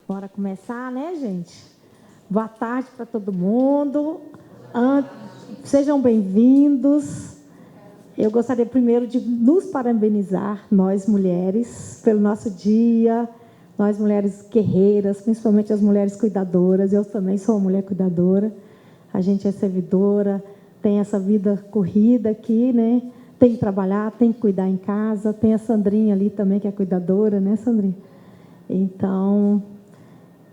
Bora começar, né, gente? Boa tarde para todo mundo. Sejam bem-vindos. Eu gostaria primeiro de nos parabenizar, nós mulheres, pelo nosso dia, nós mulheres guerreiras, principalmente as mulheres cuidadoras. Eu também sou uma mulher cuidadora. A gente é servidora, tem essa vida corrida aqui, né? Tem que trabalhar, tem que cuidar em casa. Tem a Sandrinha ali também, que é cuidadora, né, Sandrinha? Então,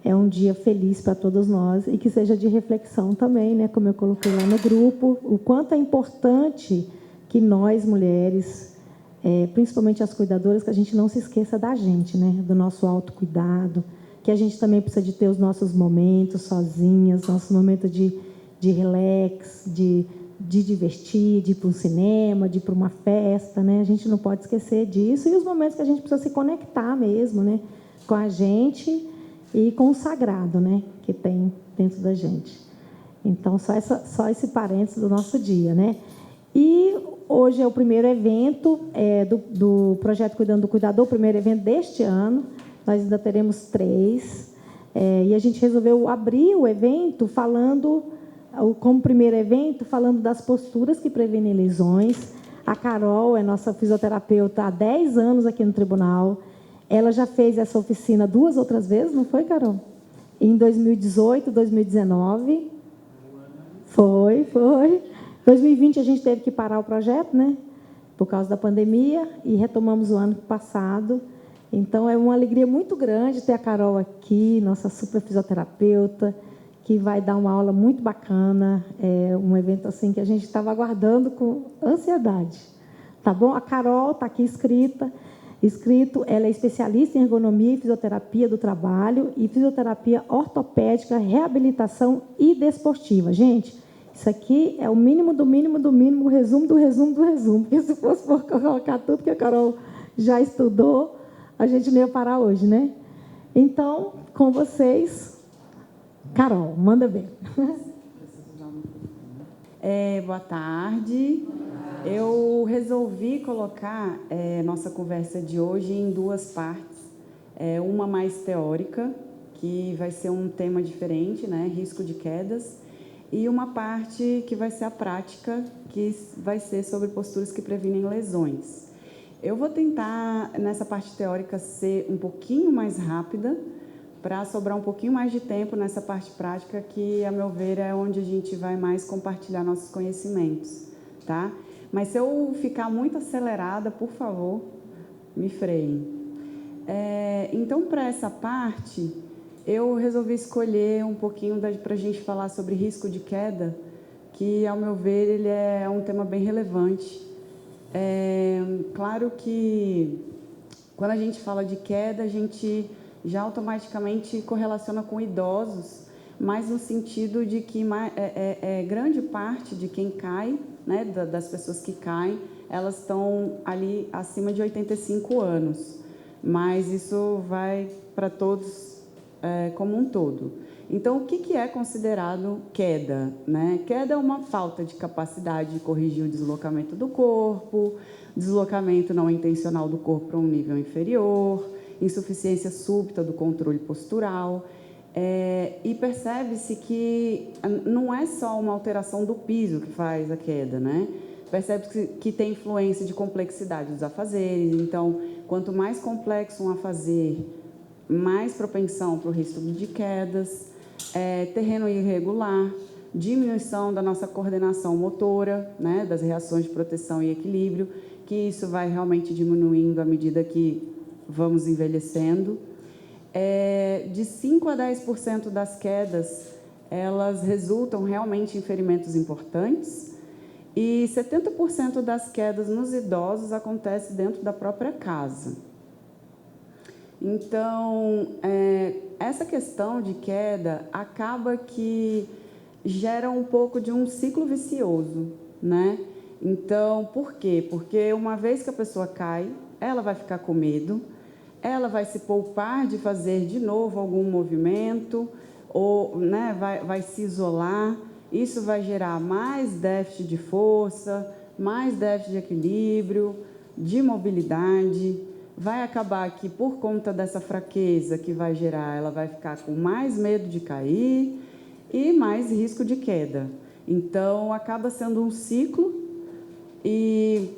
é um dia feliz para todos nós e que seja de reflexão também, né? Como eu coloquei lá no grupo, o quanto é importante que nós, mulheres, principalmente as cuidadoras, que a gente não se esqueça da gente, né? Do nosso autocuidado, que a gente também precisa de ter os nossos momentos sozinhas, nossos momentos de relax, de divertir, de ir para um cinema, de ir para uma festa, né? A gente não pode esquecer disso. E os momentos que a gente precisa se conectar mesmo, né? Com a gente e com o sagrado, né? Que tem dentro da gente. Então, só esse parênteses do nosso dia, né? E hoje é o primeiro evento do Projeto Cuidando do Cuidador, o primeiro evento deste ano. Nós ainda teremos 3. E a gente resolveu abrir o evento como primeiro evento, falando das posturas que previnem lesões. A Carol é nossa fisioterapeuta há 10 anos aqui no tribunal. Ela já fez essa oficina 2 outras vezes, não foi, Carol? Em 2018, 2019. Foi. 2020 a gente teve que parar o projeto, né? Por causa da pandemia, e retomamos o ano passado. Então, é uma alegria muito grande ter a Carol aqui, nossa super fisioterapeuta, que vai dar uma aula muito bacana, um evento assim que a gente estava aguardando com ansiedade. Tá bom? A Carol está aqui escrito, ela é especialista em ergonomia e fisioterapia do trabalho e fisioterapia ortopédica, reabilitação e desportiva. Gente, isso aqui é o mínimo do mínimo do mínimo, o resumo do resumo do resumo, porque se fosse por colocar tudo que a Carol já estudou, a gente não ia parar hoje, né? Então, com vocês, Carol, manda ver. Boa tarde. Eu resolvi colocar nossa conversa de hoje em 2 partes. Uma mais teórica, que vai ser um tema diferente, né? Risco de quedas. E uma parte que vai ser a prática, que vai ser sobre posturas que previnem lesões. Eu vou tentar, nessa parte teórica, ser um pouquinho mais rápida, para sobrar um pouquinho mais de tempo nessa parte prática, que, a meu ver, é onde a gente vai mais compartilhar nossos conhecimentos, tá? Mas se eu ficar muito acelerada, por favor, me freiem. Então, para essa parte, eu resolvi escolher um pouquinho para a gente falar sobre risco de queda, que, ao meu ver, ele é um tema bem relevante. Claro que, quando a gente fala de queda, a gente já automaticamente correlaciona com idosos, mas no sentido de que grande parte de quem cai, né, das pessoas que caem, elas estão ali acima de 85 anos, mas isso vai para todos como um todo. Então, o que é considerado queda, né? Queda é uma falta de capacidade de corrigir o deslocamento do corpo, deslocamento não intencional do corpo para um nível inferior, insuficiência súbita do controle postural, e percebe-se que não é só uma alteração do piso que faz a queda, né? Percebe-se que tem influência de complexidade dos afazeres. Então, quanto mais complexo um afazer, mais propensão para o risco de quedas, terreno irregular, diminuição da nossa coordenação motora, né, das reações de proteção e equilíbrio, que isso vai realmente diminuindo à medida que vamos envelhecendo. De 5 a 10% das quedas, elas resultam realmente em ferimentos importantes, e 70% das quedas nos idosos acontece dentro da própria casa. Então, essa questão de queda acaba que gera um pouco de um ciclo vicioso, né? Então, por quê? Porque uma vez que a pessoa cai, ela vai ficar com medo, ela vai se poupar de fazer de novo algum movimento, ou, né, vai se isolar. Isso vai gerar mais déficit de força, mais déficit de equilíbrio, de mobilidade, vai acabar que, por conta dessa fraqueza que vai gerar, ela vai ficar com mais medo de cair e mais risco de queda. Então, acaba sendo um ciclo e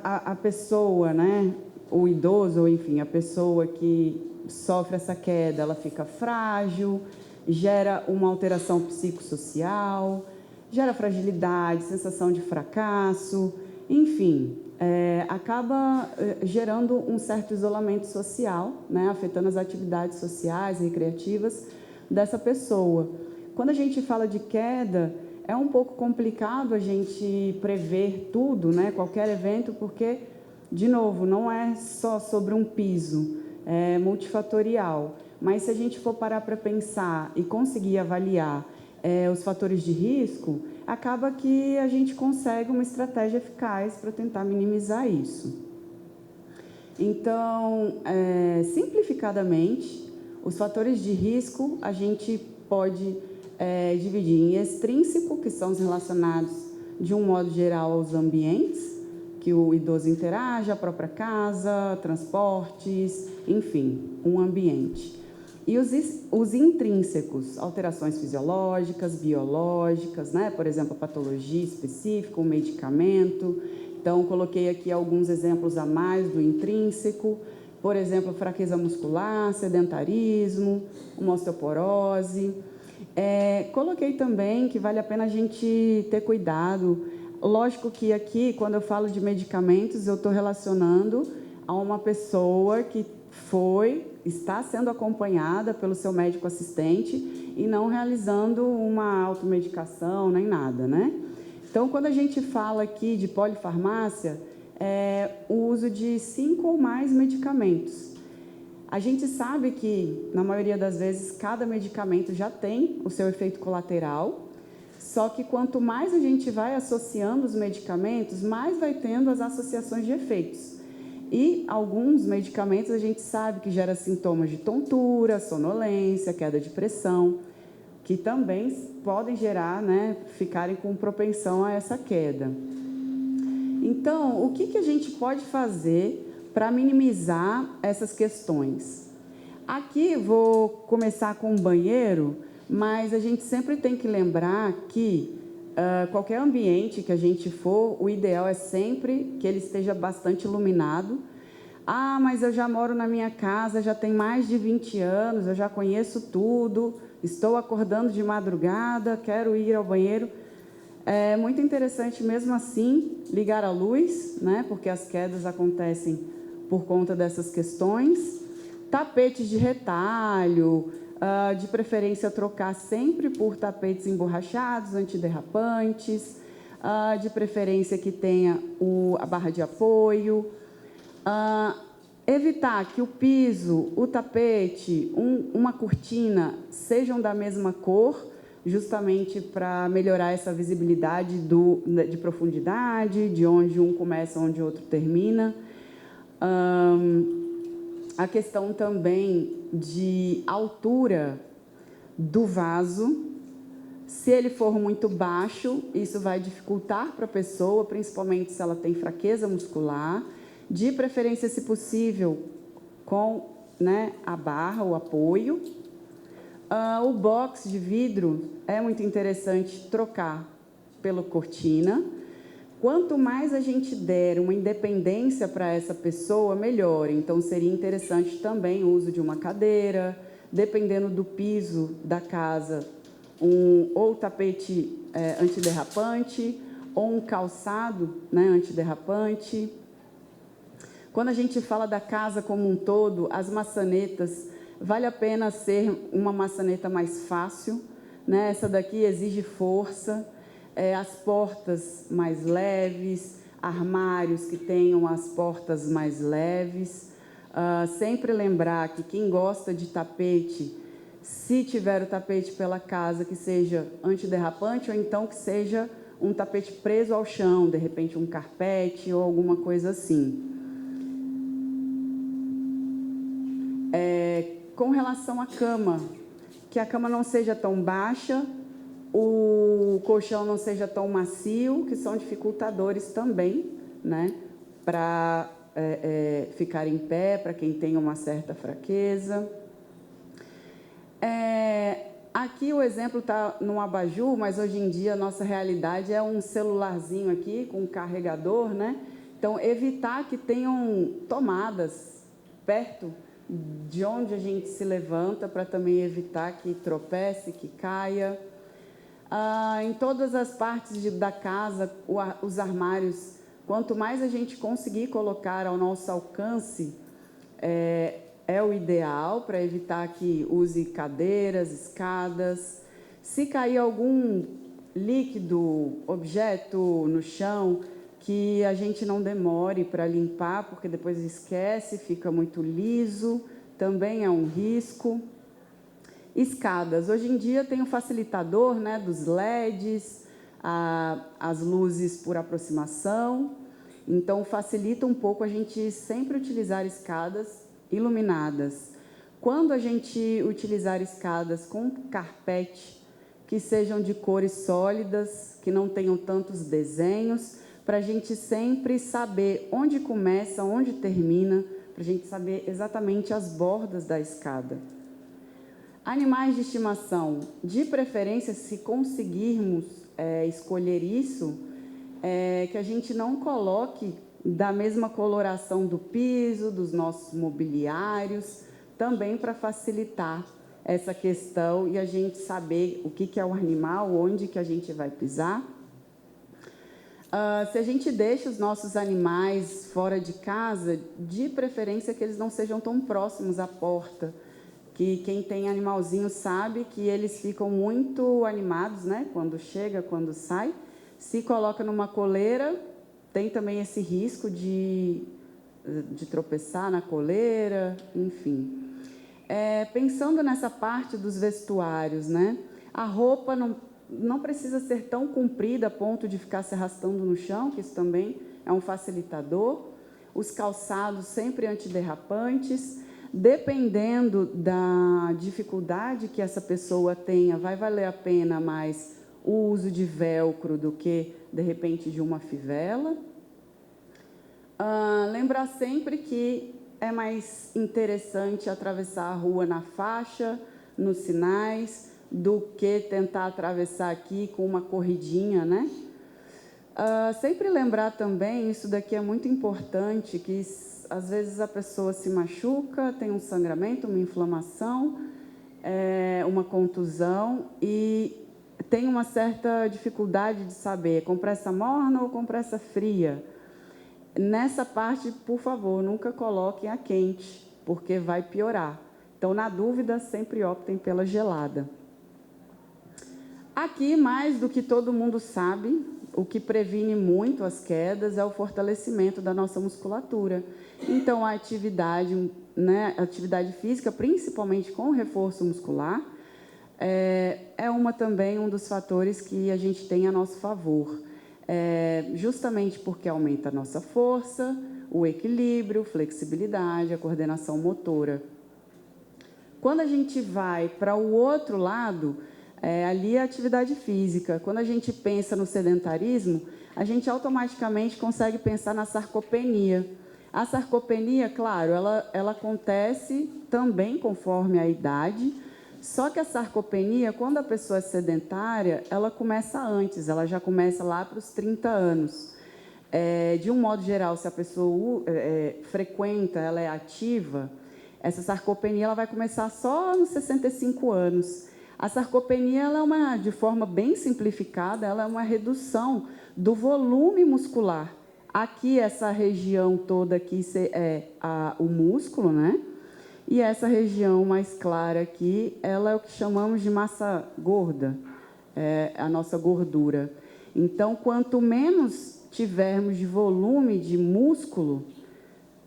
a pessoa, né, o idoso, ou enfim, a pessoa que sofre essa queda, ela fica frágil, gera uma alteração psicossocial, gera fragilidade, sensação de fracasso, enfim, acaba gerando um certo isolamento social, né, afetando as atividades sociais, recreativas dessa pessoa. Quando a gente fala de queda, é um pouco complicado a gente prever tudo, né, qualquer evento, porque, de novo, não é só sobre um piso, é multifatorial. Mas se a gente for parar para pensar e conseguir avaliar os fatores de risco, acaba que a gente consegue uma estratégia eficaz para tentar minimizar isso. Então, simplificadamente, os fatores de risco a gente pode dividir em extrínseco, que são os relacionados, de um modo geral, aos ambientes, que o idoso interage, a própria casa, transportes, enfim, um ambiente. E os intrínsecos, alterações fisiológicas, biológicas, né? Por exemplo, patologia específica, um medicamento. Então, coloquei aqui alguns exemplos a mais do intrínseco, por exemplo, fraqueza muscular, sedentarismo, uma osteoporose. Coloquei também que vale a pena a gente ter cuidado. Lógico que aqui, quando eu falo de medicamentos, eu estou relacionando a uma pessoa que está sendo acompanhada pelo seu médico assistente e não realizando uma automedicação nem nada, né? Então, quando a gente fala aqui de polifarmácia, o uso de 5 ou mais medicamentos. A gente sabe que, na maioria das vezes, cada medicamento já tem o seu efeito colateral, só que quanto mais a gente vai associando os medicamentos, mais vai tendo as associações de efeitos. E alguns medicamentos a gente sabe que gera sintomas de tontura, sonolência, queda de pressão, que também podem gerar, né, ficarem com propensão a essa queda. Então, o que a gente pode fazer para minimizar essas questões? Aqui vou começar com o banheiro, mas a gente sempre tem que lembrar que qualquer ambiente que a gente for, o ideal é sempre que ele esteja bastante iluminado. Ah, mas eu já moro na minha casa, já tem mais de 20 anos, eu já conheço tudo, estou acordando de madrugada, quero ir ao banheiro. É muito interessante, mesmo assim, ligar a luz, né, porque as quedas acontecem por conta dessas questões. Tapetes de retalho, de preferência trocar sempre por tapetes emborrachados, antiderrapantes, de preferência que tenha a barra de apoio. Evitar que o piso, o tapete, uma cortina sejam da mesma cor, justamente para melhorar essa visibilidade de profundidade, de onde um começa, onde o outro termina. A questão também de altura do vaso. Se ele for muito baixo, isso vai dificultar para a pessoa, principalmente se ela tem fraqueza muscular. De preferência, se possível, com, né, a barra, o apoio. O box de vidro é muito interessante trocar pela cortina. Quanto mais a gente der uma independência para essa pessoa, melhor. Então, seria interessante também o uso de uma cadeira, dependendo do piso da casa, ou tapete antiderrapante, ou um calçado, né, antiderrapante. Quando a gente fala da casa como um todo, as maçanetas, vale a pena ser uma maçaneta mais fácil, né? Essa daqui exige força. As portas mais leves, armários que tenham as portas mais leves. Sempre lembrar que quem gosta de tapete, se tiver o tapete pela casa, que seja antiderrapante ou então que seja um tapete preso ao chão, de repente um carpete ou alguma coisa assim. Com relação à cama, que a cama não seja tão baixa, o colchão não seja tão macio, que são dificultadores também, né, para ficar em pé, para quem tem uma certa fraqueza. Aqui o exemplo está num abajur, mas hoje em dia a nossa realidade é um celularzinho aqui com um carregador, né? Então, evitar que tenham tomadas perto de onde a gente se levanta, para também evitar que tropece, que caia. Em todas as partes da casa, os armários, quanto mais a gente conseguir colocar ao nosso alcance, é o ideal, para evitar que use cadeiras, escadas. Se cair algum líquido, objeto no chão, que a gente não demore para limpar, porque depois esquece, fica muito liso, também é um risco. Escadas. Hoje em dia tem o facilitador, né, dos LEDs, as luzes por aproximação, então facilita um pouco a gente sempre utilizar escadas iluminadas. Quando a gente utilizar escadas com carpete, que sejam de cores sólidas, que não tenham tantos desenhos, para a gente sempre saber onde começa, onde termina, para a gente saber exatamente as bordas da escada. Animais de estimação, de preferência, se conseguirmos escolher isso, que a gente não coloque da mesma coloração do piso, dos nossos mobiliários, também para facilitar essa questão e a gente saber o que é o animal, onde que a gente vai pisar. Se a gente deixa os nossos animais fora de casa, de preferência que eles não sejam tão próximos à porta, que quem tem animalzinho sabe que eles ficam muito animados, né? Quando chega, quando sai. Se coloca numa coleira, tem também esse risco de tropeçar na coleira, enfim. Pensando nessa parte dos vestuários, né? A roupa não precisa ser tão comprida a ponto de ficar se arrastando no chão, que isso também é um facilitador. Os calçados sempre antiderrapantes. Dependendo da dificuldade que essa pessoa tenha, vai valer a pena mais o uso de velcro do que, de repente, de uma fivela. Lembrar sempre que é mais interessante atravessar a rua na faixa, nos sinais, do que tentar atravessar aqui com uma corridinha, né? Sempre lembrar também, isso daqui é muito importante, que às vezes a pessoa se machuca, tem um sangramento, uma inflamação, uma contusão e tem uma certa dificuldade de saber compressa morna ou compressa fria. Nessa parte, por favor, nunca coloquem a quente, porque vai piorar. Então, na dúvida, sempre optem pela gelada. Aqui, mais do que todo mundo sabe, o que previne muito as quedas é o fortalecimento da nossa musculatura. Então, a atividade, né, atividade física, principalmente com reforço muscular, é também um dos fatores que a gente tem a nosso favor. Justamente porque aumenta a nossa força, o equilíbrio, flexibilidade, a coordenação motora. Quando a gente vai para o outro lado, ali é a atividade física. Quando a gente pensa no sedentarismo, a gente automaticamente consegue pensar na sarcopenia. A sarcopenia, claro, ela acontece também conforme a idade, só que a sarcopenia, quando a pessoa é sedentária, ela começa antes, ela já começa lá para os 30 anos. De um modo geral, se a pessoa frequenta, ela é ativa, essa sarcopenia ela vai começar só nos 65 anos. A sarcopenia, ela de forma bem simplificada, ela é uma redução do volume muscular. Aqui, essa região toda aqui o músculo, né? E essa região mais clara aqui, ela é o que chamamos de massa gorda, a nossa gordura. Então, quanto menos tivermos de volume de músculo,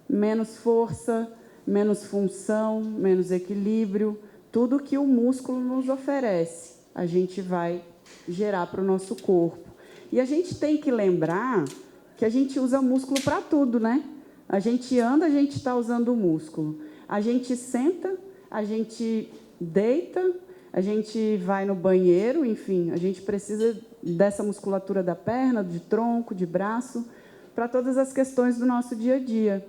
menos força, menos função, menos equilíbrio, tudo que o músculo nos oferece, a gente vai gerar para o nosso corpo. E a gente tem que lembrar que a gente usa músculo para tudo, né? A gente anda, a gente está usando o músculo. A gente senta, a gente deita, a gente vai no banheiro, enfim, a gente precisa dessa musculatura da perna, de tronco, de braço. para todas as questões do nosso dia a dia.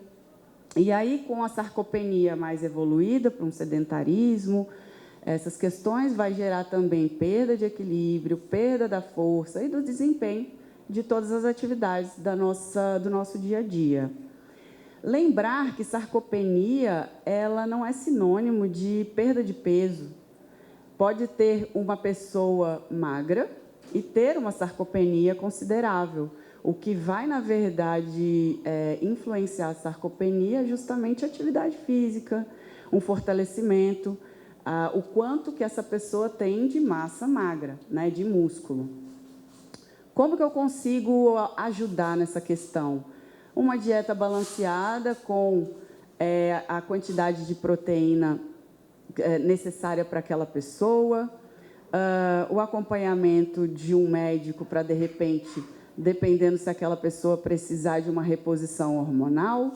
E aí, com a sarcopenia mais evoluída, para um sedentarismo, essas questões vai gerar também perda de equilíbrio, perda da força e do desempenho de todas as atividades do nosso dia a dia. Lembrar que sarcopenia, ela não é sinônimo de perda de peso. Pode ter uma pessoa magra e ter uma sarcopenia considerável. O que vai, na verdade, influenciar a sarcopenia é justamente a atividade física, um fortalecimento, o quanto que essa pessoa tem de massa magra, né, de músculo. Como que eu consigo ajudar nessa questão? Uma dieta balanceada com a quantidade de proteína necessária para aquela pessoa, o acompanhamento de um médico para, de repente, dependendo se aquela pessoa precisar de uma reposição hormonal.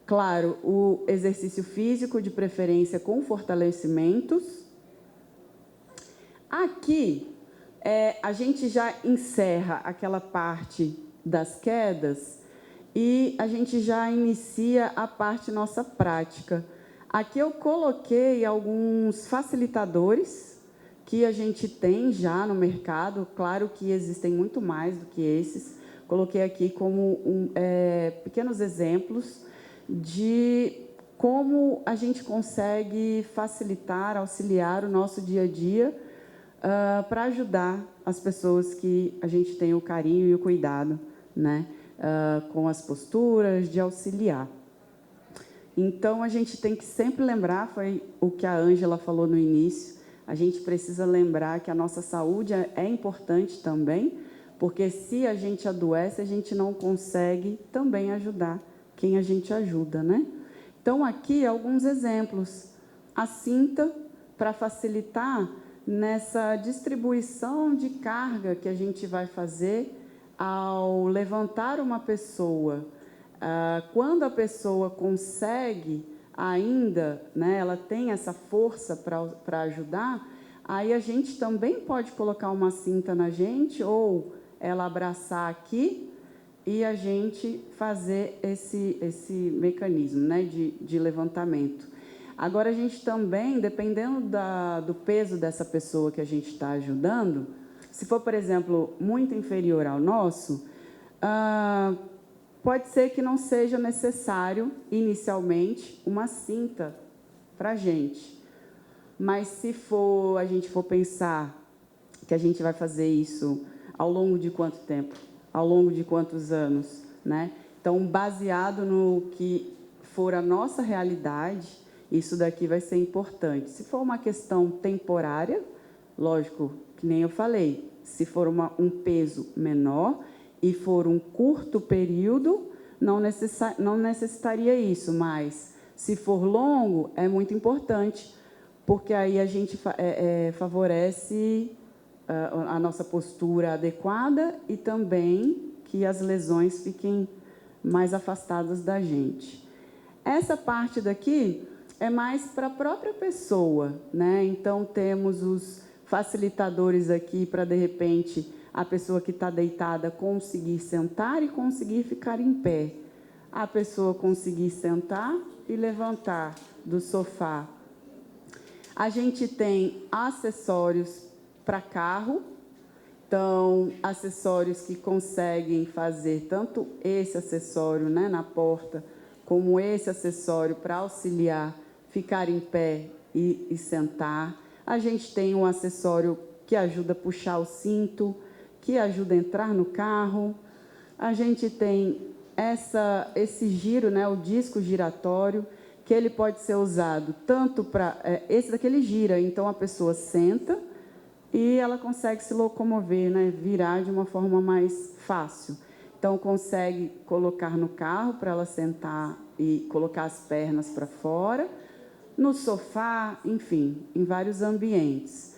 Claro, o exercício físico, de preferência com fortalecimentos. Aqui, a gente já encerra aquela parte das quedas e a gente já inicia a parte nossa prática. Aqui eu coloquei alguns facilitadores que a gente tem já no mercado. Claro que existem muito mais do que esses. Coloquei aqui como pequenos exemplos de como a gente consegue facilitar, auxiliar o nosso dia a dia para ajudar as pessoas que a gente tem o carinho e o cuidado, né, com as posturas, de auxiliar. Então, a gente tem que sempre lembrar, foi o que a Ângela falou no início, a gente precisa lembrar que a nossa saúde é importante também, porque se a gente adoece, a gente não consegue também ajudar quem a gente ajuda, né? Então, aqui alguns exemplos. A cinta, para facilitar nessa distribuição de carga que a gente vai fazer ao levantar uma pessoa. Quando a pessoa consegue ainda, né, ela tem essa força para ajudar, aí a gente também pode colocar uma cinta na gente, ou ela abraçar aqui, e a gente fazer esse mecanismo, né, de levantamento. Agora, a gente também, dependendo do peso dessa pessoa que a gente está ajudando, se for, por exemplo, muito inferior ao nosso, pode ser que não seja necessário, inicialmente, uma cinta para a gente. Mas, se a gente for pensar que a gente vai fazer isso ao longo de quanto tempo? Ao longo de quantos anos, né? Então, baseado no que for a nossa realidade, isso daqui vai ser importante. Se for uma questão temporária, lógico, que nem eu falei, se for um peso menor e for um curto período, não necessitaria isso, mas se for longo, é muito importante, porque aí a gente favorece a nossa postura adequada e também que as lesões fiquem mais afastadas da gente. Essa parte daqui é mais para a própria pessoa, né? Então, temos os facilitadores aqui para, de repente, a pessoa que está deitada conseguir sentar e conseguir ficar em pé. A pessoa conseguir sentar e levantar do sofá. A gente tem acessórios para carro, então, acessórios que conseguem fazer tanto esse acessório, né, na porta, como esse acessório para auxiliar ficar em pé e sentar. A gente tem um acessório que ajuda a puxar o cinto, que ajuda a entrar no carro. A gente tem esse giro, né, o disco giratório, que ele pode ser usado tanto para... esse daqui ele gira, então a pessoa senta e ela consegue se locomover, né, virar de uma forma mais fácil. Então, consegue colocar no carro para ela sentar e colocar as pernas para fora, no sofá, enfim, em vários ambientes.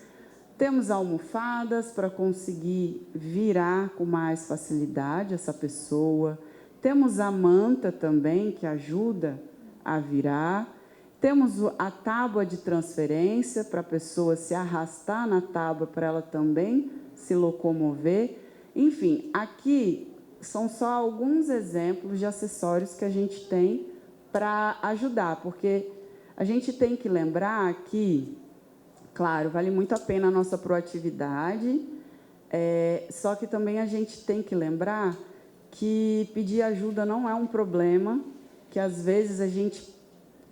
Temos almofadas para conseguir virar com mais facilidade essa pessoa. Temos a manta também, que ajuda a virar. Temos a tábua de transferência para a pessoa se arrastar na tábua para ela também se locomover. Enfim, aqui são só alguns exemplos de acessórios que a gente tem para ajudar, porque a gente tem que lembrar que, claro, vale muito a pena a nossa proatividade, só que também a gente tem que lembrar que pedir ajuda não é um problema, que às vezes a gente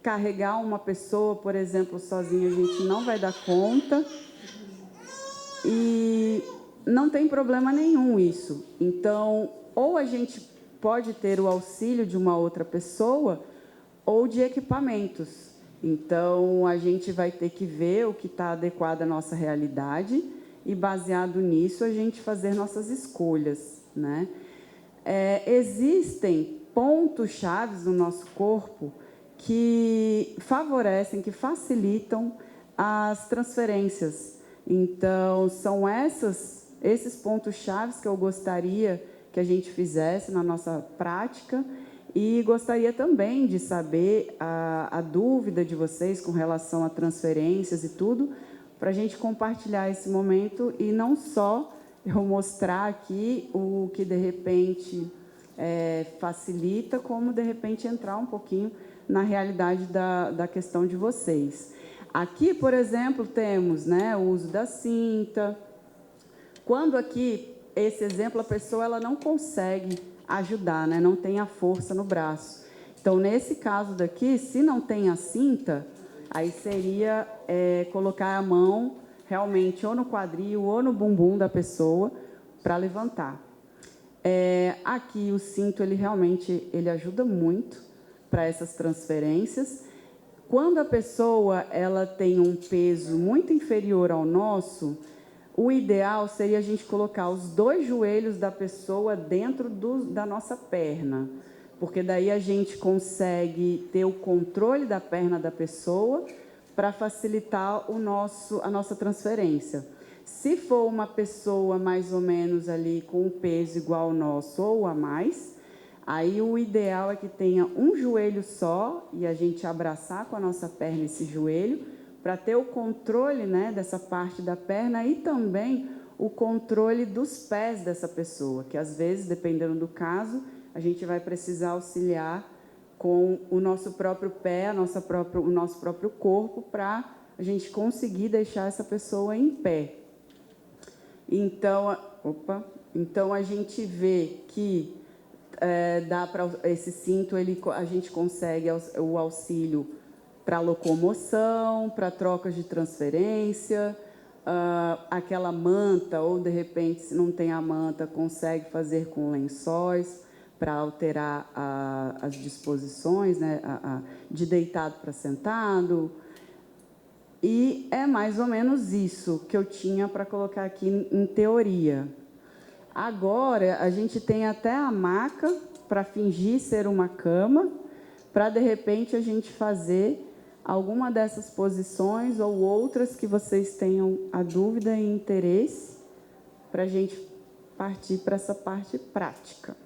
carregar uma pessoa, por exemplo, sozinha, a gente não vai dar conta, e não tem problema nenhum isso. Então, ou a gente pode ter o auxílio de uma outra pessoa, ou de equipamentos. Então, a gente vai ter que ver o que está adequado à nossa realidade e, baseado nisso, a gente fazer nossas escolhas, né? Existem pontos-chave no nosso corpo que favorecem, que facilitam as transferências. Então, são esses pontos-chave que eu gostaria que a gente fizesse na nossa prática. E gostaria também de saber a dúvida de vocês com relação a transferências e tudo, para a gente compartilhar esse momento e não só eu mostrar aqui o que, de repente, facilita, como, de repente, entrar um pouquinho na realidade da questão de vocês. Aqui, por exemplo, temos, né, o uso da cinta. Quando aqui, esse exemplo, a pessoa ela não consegue ajudar, né? Não tem a força no braço. Então, nesse caso daqui, se não tem a cinta, aí seria colocar a mão realmente ou no quadril ou no bumbum da pessoa para levantar. Aqui o cinto ele realmente ajuda muito para essas transferências. Quando a pessoa ela tem um peso muito inferior ao nosso, o ideal seria a gente colocar os 2 joelhos da pessoa dentro da nossa perna, porque daí a gente consegue ter o controle da perna da pessoa para facilitar a nossa transferência. Se for uma pessoa mais ou menos ali com um peso igual ao nosso ou a mais, aí o ideal é que tenha um joelho só e a gente abraçar com a nossa perna esse joelho, para ter o controle, né, dessa parte da perna e também o controle dos pés dessa pessoa, que às vezes, dependendo do caso, a gente vai precisar auxiliar com o nosso próprio pé, o nosso próprio corpo, para a gente conseguir deixar essa pessoa em pé. Então, então a gente vê que dá para esse cinto, a gente consegue o auxílio para locomoção, para trocas de transferência, aquela manta, ou de repente, se não tem a manta, consegue fazer com lençóis para alterar as disposições, né, de deitado para sentado. E é mais ou menos isso que eu tinha para colocar aqui em teoria. Agora, a gente tem até a maca para fingir ser uma cama, para, de repente, a gente fazer alguma dessas posições ou outras que vocês tenham a dúvida e interesse, para a gente partir para essa parte prática.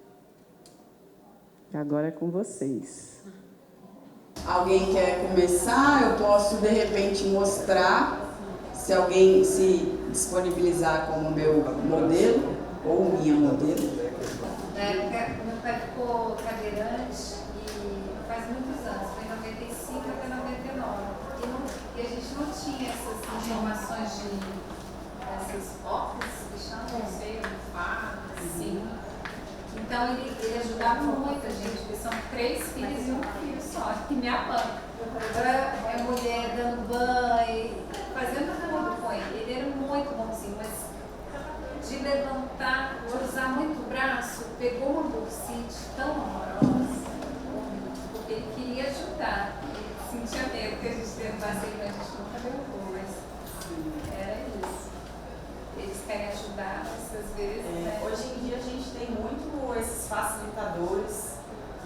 E agora é com vocês. Alguém quer começar? Eu posso, de repente, mostrar, se alguém se disponibilizar como meu modelo, ou minha modelo. Meu pai ficou cadeirante e faz muitos anos, foi em 95 até 99. E a gente não tinha essas informações dessas óculos, que chamam, não sei, assim. Então ele ajudava muito a gente, porque são 3 filhos e um filho só, que me abanca. Agora é mulher dando banho, fazendo tudo com ele. Ele era muito bonzinho, mas de levantar, de usar muito o braço, pegou uma bursite tão amorosa, porque ele queria ajudar. Ele sentia medo que a gente tentasse ele, mas a gente nunca derrubou, mas era isso. Eles querem ajudar, mas às vezes... Hoje em dia a gente tem muito esses facilitadores,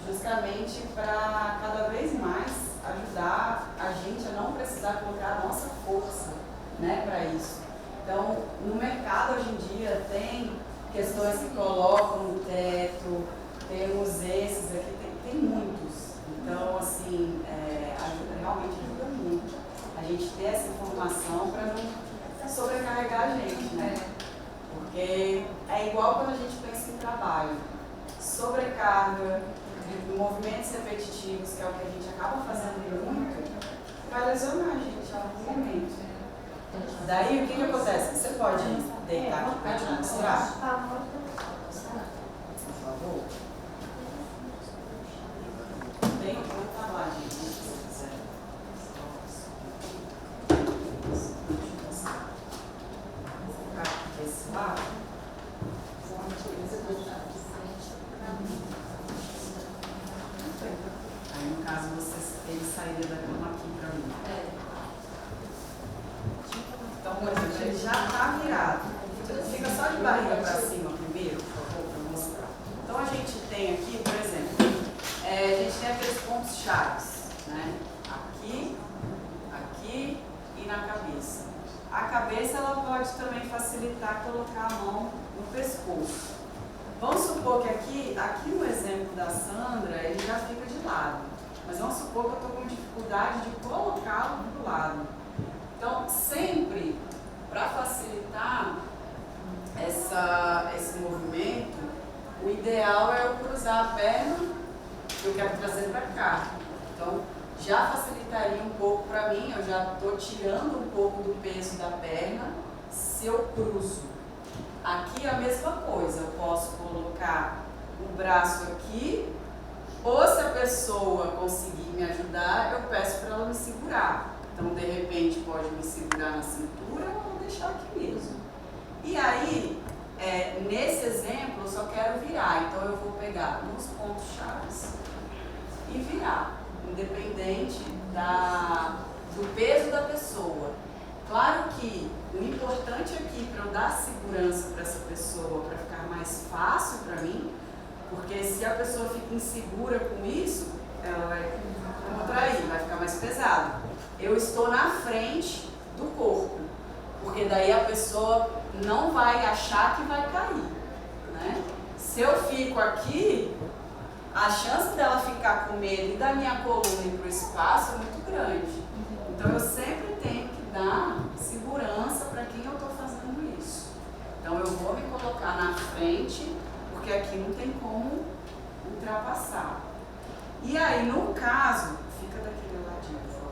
justamente para cada vez mais ajudar a gente a não precisar colocar a nossa força, né, para isso. Então, no mercado hoje em dia tem questões que colocam no teto, temos esses aqui, tem muitos. Então, assim, realmente ajuda muito a gente ter essa informação para não sobrecarregar a gente, né? Porque é igual quando a gente pensa em trabalho. sobrecarga, de movimentos repetitivos, que é o que a gente acaba fazendo muito, vai lesionar a gente em algum momento. Daí, o que acontece? Você pode deitar aqui para te mostrar? Por favor. Tem como tá lá, gente, se você quiser. Vou ficar desse lado. Aí, no caso, ele sairia da cama aqui para mim. Então, por exemplo, ele já está virado. Fica só de barriga para cima primeiro, por favor, para mostrar. Então, a gente tem aqui, por exemplo, a gente tem aqueles pontos chaves, né? Aqui, aqui e na cabeça. A cabeça, ela pode também facilitar colocar a mão no pescoço. Vamos supor que aqui no exemplo da Sandra, ele já fica de lado. Mas vamos supor que eu estou com dificuldade de colocá-lo do lado. Então, sempre, para facilitar esse movimento, o ideal é eu cruzar a perna que eu quero trazer para cá. Então, já facilitaria um pouco para mim, eu já estou tirando um pouco do peso da perna se eu cruzo. Aqui é a mesma coisa, eu posso colocar o braço aqui, ou se a pessoa conseguir me ajudar, eu peço para ela me segurar. Então, de repente, pode me segurar na cintura ou vou deixar aqui mesmo. E aí, nesse exemplo, eu só quero virar. Então, eu vou pegar nos pontos chaves e virar, independente do peso da pessoa. Claro que o importante aqui para eu dar segurança para essa pessoa, para ficar mais fácil para mim, porque se a pessoa fica insegura com isso, ela vai contrair, vai ficar mais pesado. Eu estou na frente do corpo, porque daí a pessoa não vai achar que vai cair, né? Se eu fico aqui, a chance dela ficar com medo e da minha coluna ir para o espaço é muito grande. Então eu sempre tenho que dar segurança para quem eu estou fazendo isso. Então eu vou me colocar na frente, porque aqui não tem como ultrapassar. E aí, no caso, fica daquele ladinho, por favor,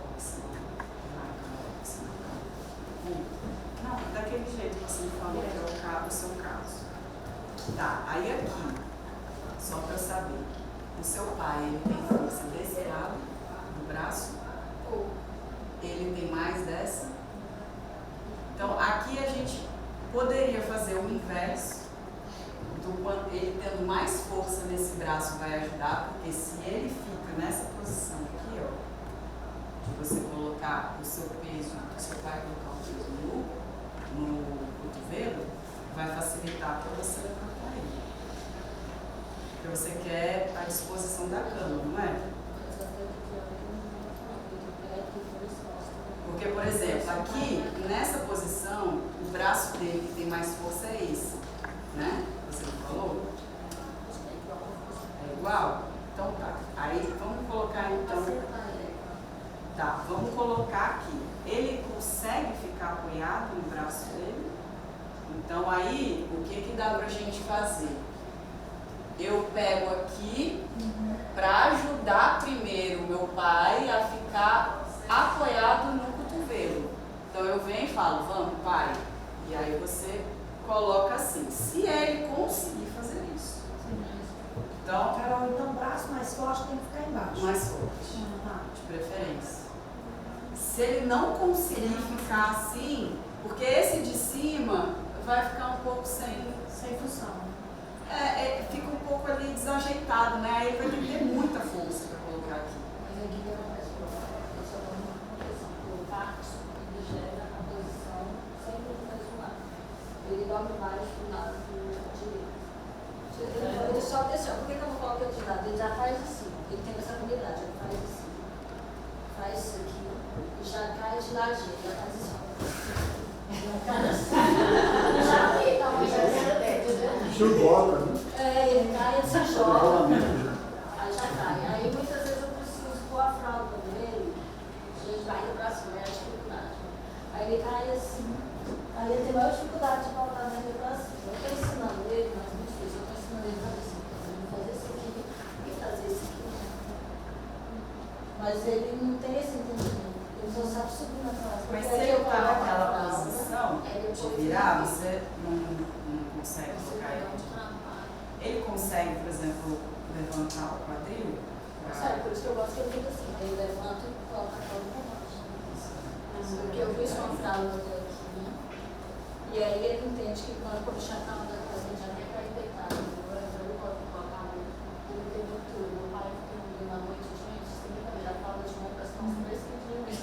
não, daquele jeito que você me falou, que é o seu caso. Tá, aí aqui, só para eu saber, o seu pai, ele tem força desse lado do braço? Ou ele tem mais dessa? Então, aqui a gente poderia fazer o inverso. Ele tendo mais força nesse braço vai ajudar, porque se ele fica nessa posição aqui, ó, de você colocar o seu peso, o seu pai colocar o peso no cotovelo, vai facilitar para você levantar ele. Porque você quer a disposição da cama, não é? Porque, por exemplo, aqui, nessa posição, o braço dele que tem mais força é esse, né? Você não falou? É igual? Então tá. Aí vamos colocar então. Tá, vamos colocar aqui. Ele consegue ficar apoiado no braço dele? Então aí, o que dá pra gente fazer? Eu pego aqui para ajudar primeiro o meu pai a ficar apoiado no cotovelo. Então eu venho e falo, vamos pai. E aí você coloca assim, se ele conseguir fazer isso. Então, Carol, então o braço mais forte tem que ficar embaixo. mais forte, de preferência. Se ele não conseguir ficar assim, porque esse de cima vai ficar um pouco sem função. Fica um pouco ali desajeitado, né? Aí ele vai ter que ter muita força para colocar aqui. Mas aqui tem uma pessoa numa posição por partes, ele gera a posição sempre do mesmo lado. Ele dobra mais para o lado direito. Ele só desceu. Por que eu não coloco ele de lado? Ele já faz assim. Ele tem essa habilidade. Ele faz assim. Faz isso aqui. E já cai de ladinho. Já faz assim. Já fica, mas já Churboca, né? ele cai e se joga. Aí já cai. Aí muitas vezes eu preciso pôr a fralda nele. Gente, barriga pra cima, é a dificuldade. Aí ele cai assim. Aí ele tem maior dificuldade de voltar na barriga pra cima. Eu estou ensinando ele, mas muito difícil. Eu estou ensinando ele a fazer assim. Ele fazer assim. Mas ele não tem esse entendimento. Ele só sabe subir na frase. Mas Porque se aí ele eu tá coloco naquela a frase, posição aí depois de virar, ele- você não consegue colocar ele. Ele consegue, por exemplo, levantar o quadril? Sabe, por isso que eu gosto que ele fica assim. Ele levanta e coloca a cola pra baixo. Porque eu vi uma frase aqui, né? E aí ele entende que quando eu puxar a cama da coisa, ele já nem vai deitar. Eu boto com a cama. Ele tem muito. Meu pai fica na noite, gente, você já fala de uma questão uns 3 quilos.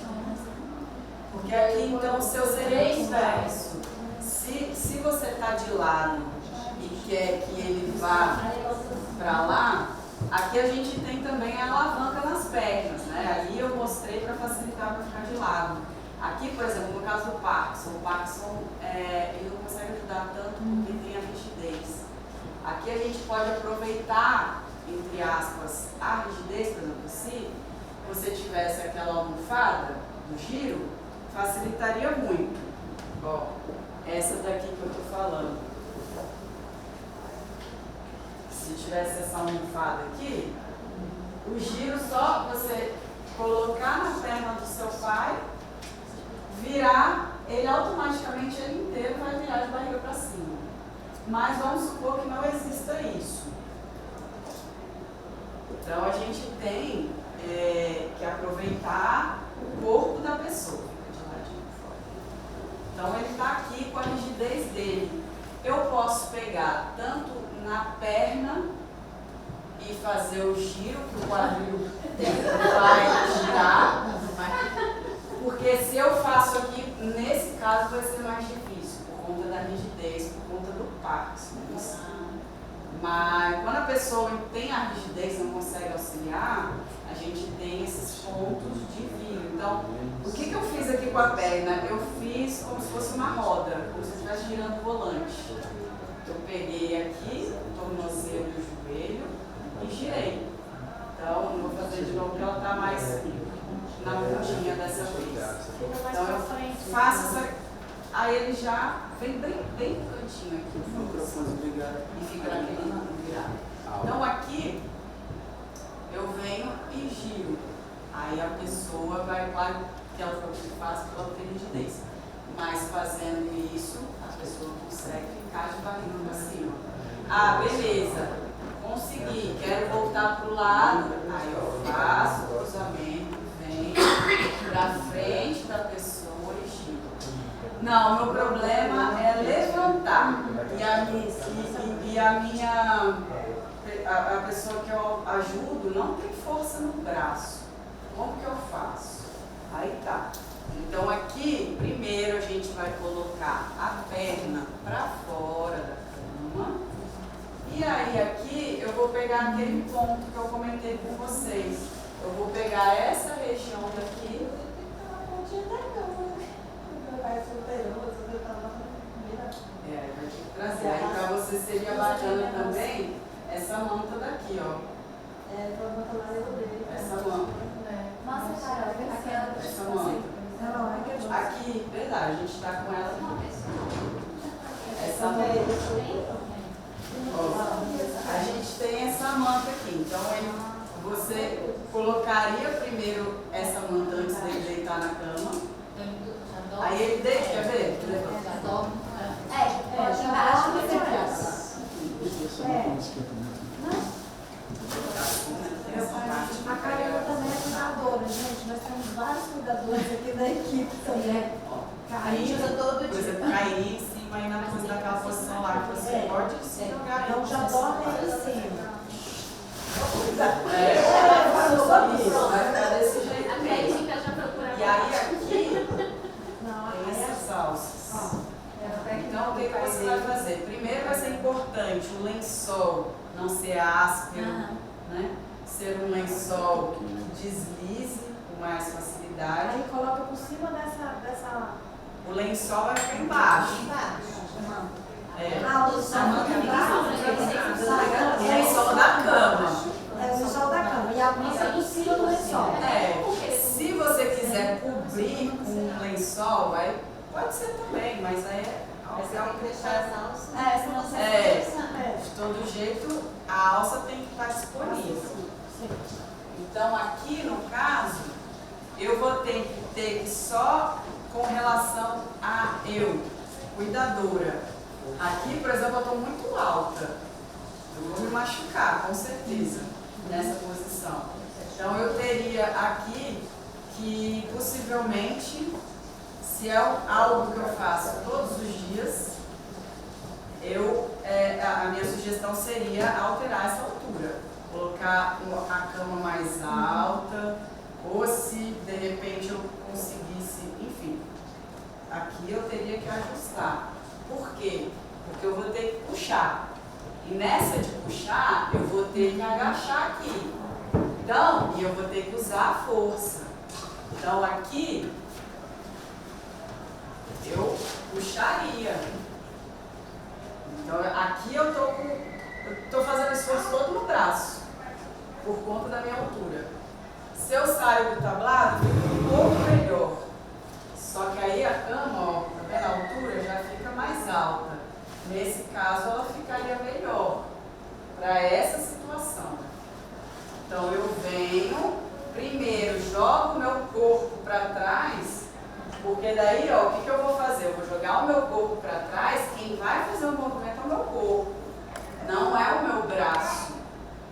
Porque aqui, então, o seu seria inverso. Se você está de lado e quer que ele vá para lá, aqui a gente tem também a alavanca nas pernas, né? Ali eu mostrei para facilitar para ficar de lado. Aqui, por exemplo, no caso do Parkinson, ele não consegue ajudar tanto porque tem a rigidez. Aqui a gente pode aproveitar, entre aspas, a rigidez, por exemplo, se você tivesse aquela almofada do giro, facilitaria muito. Ó, essa daqui que eu tô falando. Se tivesse essa almofada aqui, o giro só você colocar na perna do seu pai, virar, ele automaticamente ele inteiro vai virar de barriga para cima. Mas vamos supor que não exista isso. Então a gente tem que aproveitar o corpo da pessoa. Então ele está aqui com a rigidez dele. Eu posso pegar tanto na perna e fazer o giro, que o quadril vai girar, porque se eu faço aqui, nesse caso vai ser mais difícil, por conta da rigidez, por conta do Parkinson. Mas quando a pessoa tem a rigidez e não consegue auxiliar, a gente tem esses pontos de viro. Então, o que eu fiz aqui com a perna? Eu fiz como se fosse uma roda, como se eu estivesse girando o volante. Eu peguei aqui, o tornozelo e o joelho e girei. Então, não vou fazer de novo porque ela está mais na pontinha dessa vez. Então, eu faço essa. Aí ele já vem bem no cantinho aqui. E fica naquele virado. Então, aqui, eu venho e giro. Aí a pessoa vai, claro que ela foi muito fácil pela rigidez. Mas fazendo isso, a pessoa consegue ficar de barriga para cima. Ah, beleza. Consegui, quero voltar para o lado. Aí eu faço o cruzamento, venho para frente da pessoa e giro. Não, meu problema é levantar. A pessoa que eu ajudo não tem força no braço. Como que eu faço? Aí tá. Então aqui, primeiro a gente vai colocar a perna para fora da cama. E aí aqui eu vou pegar aquele ponto que eu comentei com vocês. Eu vou pegar essa região daqui. Vai Vai ter que trazer. Aí para você seria bacana também essa manta daqui, ó. Essa manta. Nossa, cara, Essa manta. Aqui, verdade, a gente está com ela. Essa manta. Ó, a gente tem essa manta aqui. Então você colocaria primeiro essa manta antes dele deitar na cama. Aí ele deita, quer ver? Pode embaixo e depois. A Karina também é cuidadora, gente. Nós temos vários cuidadores aqui da equipe também. A gente usa todo dia. Por exemplo, cair em cima e naquela posição lá que você pode se jogar. Então já dorme aí em cima. Vai ficar desse jeito. A médica já procura. E aí aqui tem essas alças. Então o que você vai fazer? Primeiro vai ser importante o lençol não ser áspero, né? Ser um lençol que deslize com mais facilidade. Aí coloca por cima dessa... O lençol vai ficar embaixo. Ah, o lençol O lençol da cama. É o lençol da cama. E a manta por cima do lençol. Se você quiser cobrir com um lençol, aí pode ser também, mas aí é algo que deixar as alças. Senão você De todo jeito, a alça tem que estar disponível. Então, aqui no caso, eu vou ter que só com relação a eu, cuidadora. Aqui, por exemplo, eu estou muito alta. Eu vou me machucar, com certeza, nessa posição. Então, eu teria aqui que, possivelmente, se é algo que eu faço todos os dias, a minha sugestão seria alterar essa altura. Colocar a cama mais alta, ou se de repente eu conseguisse, enfim, aqui eu teria que ajustar. Por quê? Porque eu vou ter que puxar. E nessa de puxar, eu vou ter que agachar aqui. Então, e eu vou ter que usar a força. Então, aqui, eu puxaria. Então, aqui eu estou fazendo esforço todo no braço, por conta da minha altura. Se eu saio do tablado, fica um pouco melhor. Só que aí a cama, ó, tá vendo? A altura já fica mais alta. Nesse caso, ela ficaria melhor para essa situação. Então, eu venho, primeiro jogo o meu corpo para trás, porque daí, ó, o que eu vou fazer? Eu vou jogar o meu corpo para trás, quem vai fazer o movimento é o meu corpo, não é o meu braço.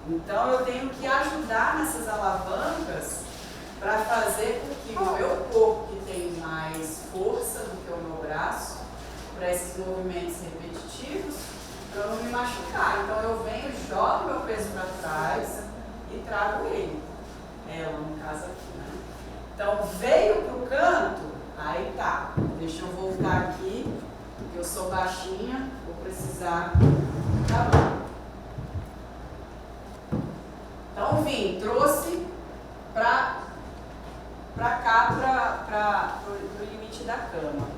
Então, eu tenho que ajudar nessas alavancas para fazer com que o meu corpo, que tem mais força do que o meu braço, para esses movimentos repetitivos, para eu não me machucar. Então, eu venho, jogo meu peso para trás e trago ele. Ela, no caso aqui, né? Então, veio para o canto, aí tá. Deixa eu voltar aqui, porque eu sou baixinha, vou precisar. Tá bom. Então, vim, trouxe para cá, para o limite da cama.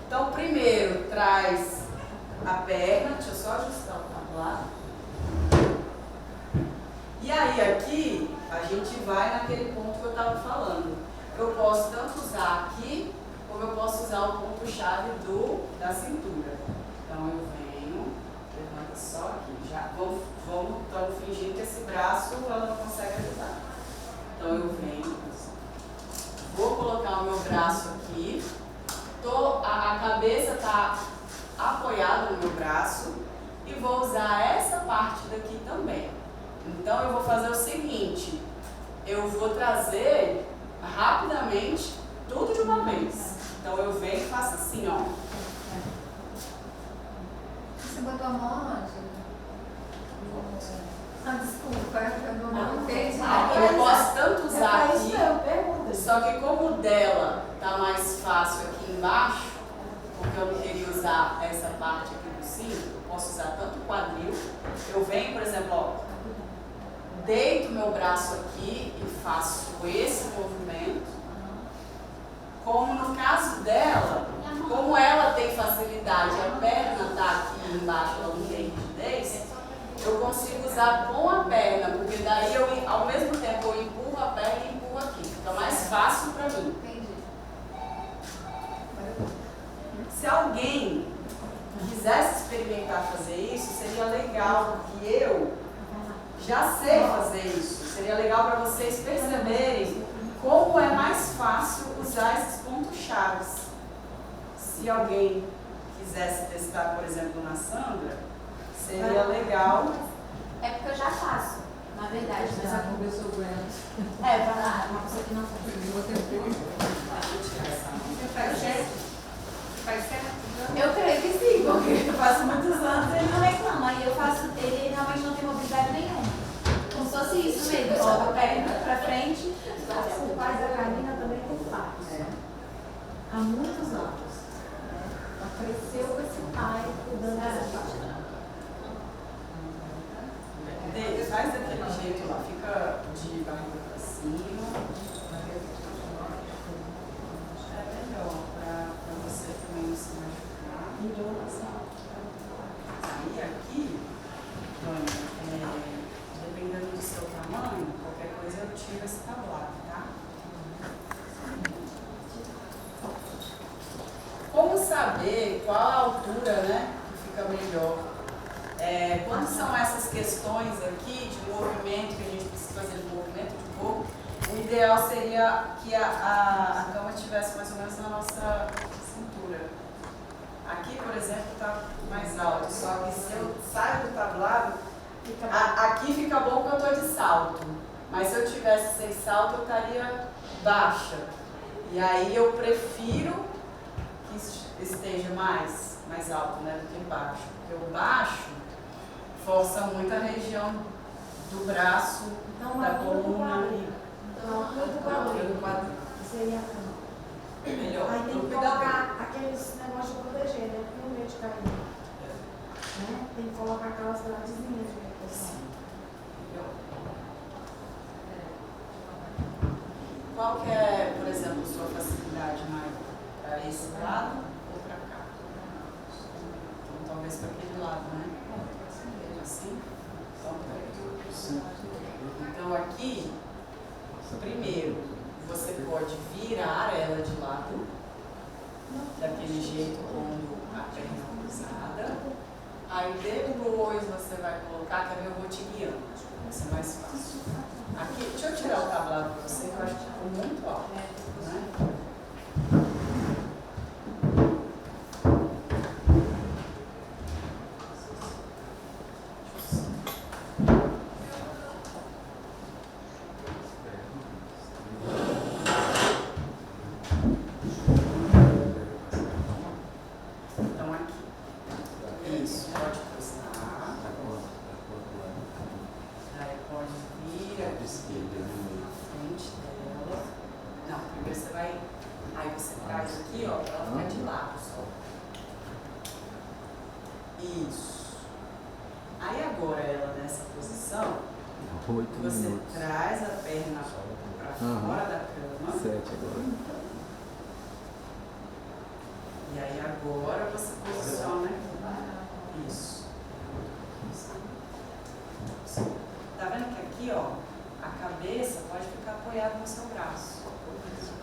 Então, primeiro, traz a perna, deixa eu só ajustar o tablado. E aí, aqui, a gente vai naquele ponto que eu estava falando. Eu posso tanto usar aqui, como eu posso usar o ponto-chave da cintura. Então, eu venho, levanta só aqui. Já estamos fingindo que esse braço ela não consegue ajudar. Então, eu venho, vou colocar o meu braço aqui. A cabeça está apoiada no meu braço e vou usar essa parte daqui também. Então, eu vou fazer o seguinte, eu vou trazer rapidamente tudo de uma vez. Então, eu venho e faço assim, ó. Você botou a mão onde? Ah, desculpa, eu não entendi. Eu posso tanto usar aqui, só que como o dela tá mais fácil aqui embaixo, porque eu não queria usar essa parte aqui do cinto, eu posso usar tanto o quadril. Eu venho, por exemplo, ó, deito meu braço aqui e faço esse movimento. Como no caso dela, como ela tem facilidade, a perna está aqui embaixo, ela não tem rigidez, eu consigo usar com a perna, porque daí eu, ao mesmo tempo eu empurro a perna e empurro aqui. Fica mais fácil para mim. Entendi. Se alguém quisesse experimentar fazer isso, seria legal, porque eu já sei fazer isso. Seria legal para vocês perceberem como é mais fácil usar esses pontos-chave. Se alguém quisesse testar, por exemplo, na Sandra, seria legal. É porque eu já faço, na verdade. Mas a conversou com ela. É, vai lá, uma pessoa que não faz. Eu vou ter tempo. Deixa eu tirar essa mão. Você faz certo? Faz certo? Eu creio que sim, porque eu faço muitos anos e ele não reclama. E eu faço, ele realmente não tem mobilidade nenhuma. Como se fosse isso mesmo, coloca a perna pra frente. O pai da Karina também tem pais. Há muitos anos. Ela cresceu com esse pai cuidando dessa parte. Faz daquele jeito lá, fica de barriga pra cima. É melhor pra você também não se machucar. Aí aqui, Vânia, dependendo do seu tamanho, qualquer coisa eu tiro esse tablado, tá? Como saber qual a altura, né, que fica melhor? quando são essas questões aqui de movimento, que a gente precisa fazer de movimento de corpo, o ideal seria que a cama estivesse mais ou menos na nossa cintura. Aqui, por exemplo, está mais alto, só que se eu saio do tablado, aqui fica bom que eu estou de salto, mas se eu tivesse sem salto, eu estaria baixa. E aí eu prefiro que esteja mais alto, né, do que baixo, porque o baixo força muito a região do braço, Então, da coluna. Então, do quadril. Seria a cama. Melhor. Aí tem que colocar aqueles negócios de proteger, né? Porque o medo de cair. Né? Tem que colocar aquelas gradezinhas de proteção. Qual que é, por exemplo, sua facilidade mais para esse lado ou para cá? Então, talvez para aquele lado, né? Assim? Então, aqui, primeiro, você pode virar ela de lado, daquele jeito como a perna cruzada. Aí, depois, você vai colocar, quer ver, eu vou te guiando, vai ser mais fácil. Aqui, deixa eu tirar o tablado para você, que eu acho que ficou muito alto, né? Então, aqui. Isso, pode cruzar. Aí pode vir aqui na frente dela. Não, primeiro você vai. Aí você traz aqui, ó, pra ela ficar de lado só. Isso. Aí agora ela nessa posição, você traz a perna pra fora da cama. 7 agora. E aí agora você posiciona isso. Tá vendo que aqui, ó, a cabeça pode ficar apoiada no seu braço.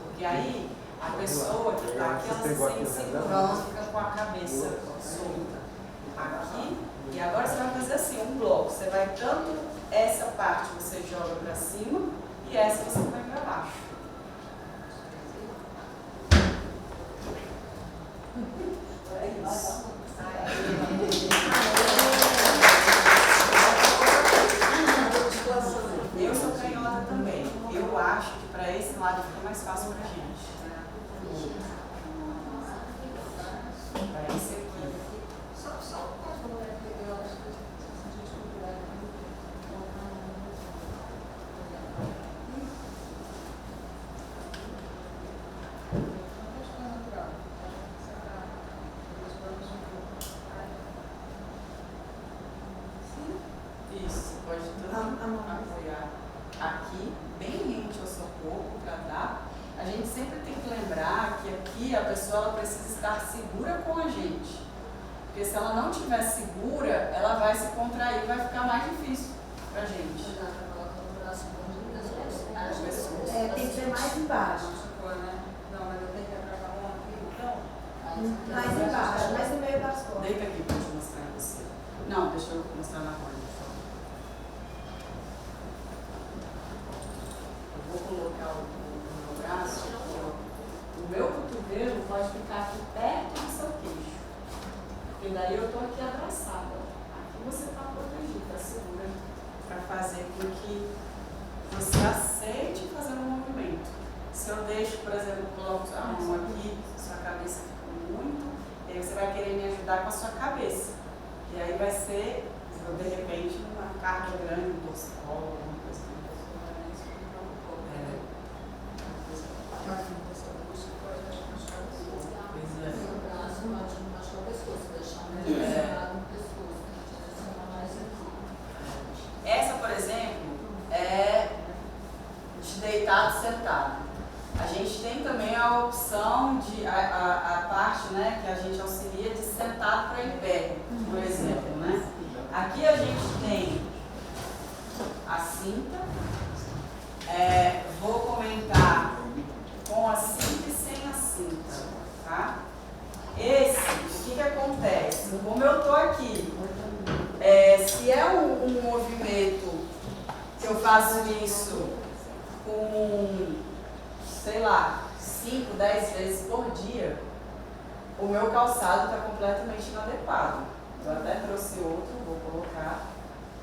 Porque aí a pessoa que está aqui, ela se sente segurança, fica com a cabeça solta. Aqui, e agora você vai fazer assim, um bloco. Você vai tanto essa parte você joga para cima e essa você vai para baixo. É isso. Eu sou canhota também. Eu acho que para esse lado fica mais fácil para a gente. Para esse aqui. Isso, pode tudo apoiar aqui, bem rente ao seu corpo, para dar. A gente sempre tem que lembrar que aqui a pessoa ela precisa estar segura com a gente. Porque se ela não estiver segura, ela vai se contrair e vai ficar mais difícil para a gente. Tem que ser mais embaixo. Não, mas eu tenho que atracar um aqui, então. Mais embaixo, mais no meio das costas. Deita aqui para eu te mostrar em você. Não, deixa eu mostrar na roda. Eu vou colocar o meu braço aqui, ó. O meu cotovelo pode ficar aqui perto do seu queixo. Porque daí eu estou aqui abraçada. Aqui você está protegido, está segura para fazer com que você aceite fazer um movimento. Se eu deixo, por exemplo, coloco a mão aqui, sua cabeça fica muito, e aí você vai querer me ajudar com a sua cabeça. E aí vai ser, de repente, uma carga grande no dorsal, alguma coisa assim. Essa, por exemplo, é de deitado sentado. A gente tem também a opção de a parte, né, que a gente auxilia de sentado para em pé, por exemplo, né? Aqui a gente tem a cinta. Vou comentar com a cinta e sem a cinta, tá? Esse, o que acontece? Como eu tô aqui faço isso com, sei lá, 5, 10 vezes por dia, o meu calçado está completamente inadequado. Eu até trouxe outro, vou colocar,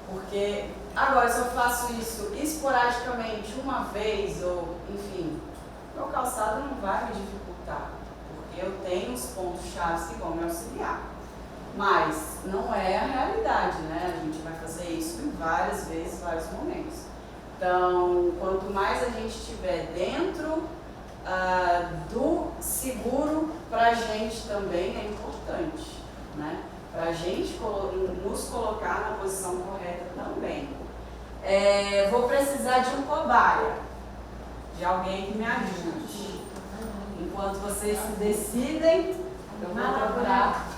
porque agora se eu faço isso esporadicamente, uma vez, ou enfim, meu calçado não vai me dificultar, porque eu tenho os pontos-chave que vão me auxiliar. Mas não é a realidade, né? A gente vai fazer isso em várias vezes, vários momentos. Então, quanto mais a gente estiver dentro do seguro, para a gente também é importante, né? Para a gente nos colocar na posição correta também. Vou precisar de um cobaia, de alguém que me ajude. Enquanto vocês se decidem, eu vou procurar.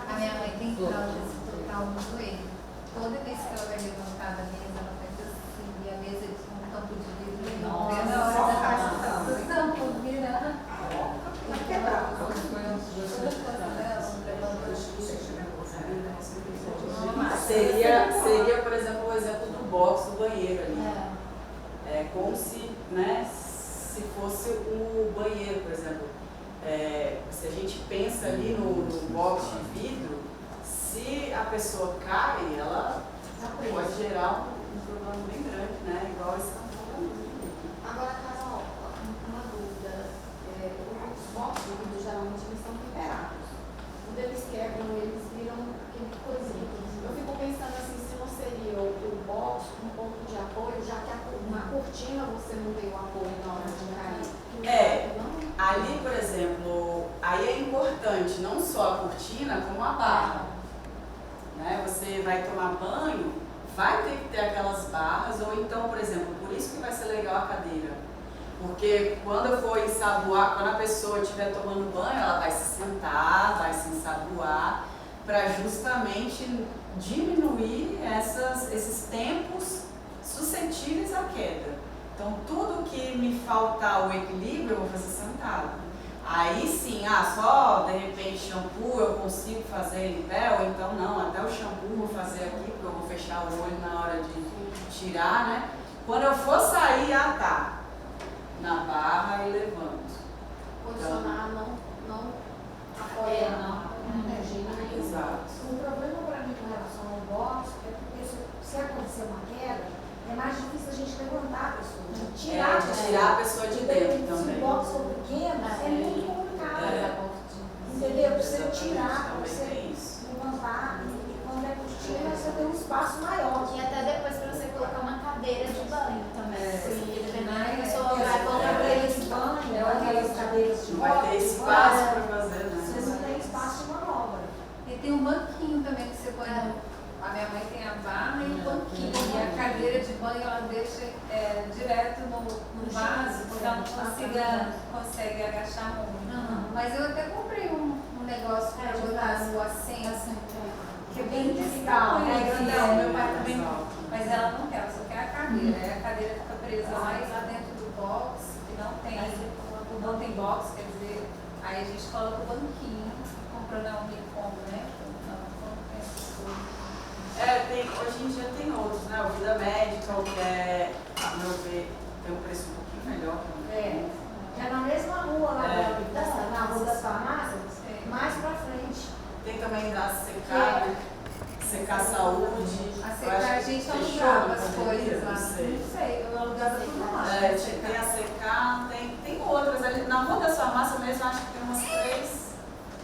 A minha mãe tem trauma do joelho. Toda vez que ela vai levantar da mesa, ela faz assim, e a mesa de um tampo de vidro enorme. É na hora da caixa do tampo, vira. Seria, por exemplo, o exemplo do box do banheiro ali. É como se, né, se fosse o banheiro, por exemplo. Se a gente pensa ali no box de vidro, se a pessoa cai, ela pode gerar um problema bem grande, né? Igual esse tá falando. Agora, Carol, uma dúvida. Os boxes de vidro geralmente eles são temperados. Quando eles quebram, eles viram aquele coisinho. Eu fico pensando assim, se não seria o box um ponto de apoio, já que na cortina você não tem o apoio na hora de cair. Ali, por exemplo, aí é importante não só a cortina, como a barra. Né? Você vai tomar banho, vai ter que ter aquelas barras, ou então, por exemplo, por isso que vai ser legal a cadeira. Porque quando eu for ensaboar, quando a pessoa estiver tomando banho, ela vai se sentar, vai se ensaboar, para justamente diminuir esses tempos suscetíveis à queda. Então, tudo que me faltar o equilíbrio, eu vou fazer sentado. Aí sim, só de repente shampoo eu consigo fazer em pé, ou então não, até o shampoo eu vou fazer aqui, porque eu vou fechar o olho na hora de tirar, né? Quando eu for sair, tá na barra e levanto. Posicionar não apoia, não. Exato. O problema para mim com relação ao box é porque se acontecer uma queda, é mais difícil a gente levantar a pessoa, tirar a pessoa de dentro também. Se o box for pequeno, é muito complicado. Entendeu? Para você tirar, para você levantar, e quando é cortina, você tem um espaço maior. E até depois para você colocar uma cadeira de banho também. Sim, dependendo da pessoa vai colocar aqueles banhos, aquelas cadeiras de não vai ter espaço para fazer, né? Vocês não têm espaço de manobra. E tem um banquinho também que você põe. A minha mãe tem a barra e o banquinho. E a cadeira de banho ela deixa direto no vaso, porque ela não consegue agachar muito. Mas eu até comprei um negócio para botar no assento, que é bem distal, meu pai também. Mas ela não quer, ela só quer a cadeira. Aí a cadeira fica presa mais lá dentro do box, que não tem box, quer dizer, aí a gente coloca o banquinho, comprou na Unicom, né? Hoje em dia tem outros, né? O Vida Médica, o que é, a meu ver, tem um preço um pouquinho melhor também. É na mesma rua lá na Rua das Farmácias, mais pra frente. Tem também da Secar, né? Secar Saúde. A Secar a gente alugava as coisas lá. Não sei, eu alugava tudo lá. Tem a Secar, tem outras ali. Na Rua das Farmácias mesmo, acho que tem umas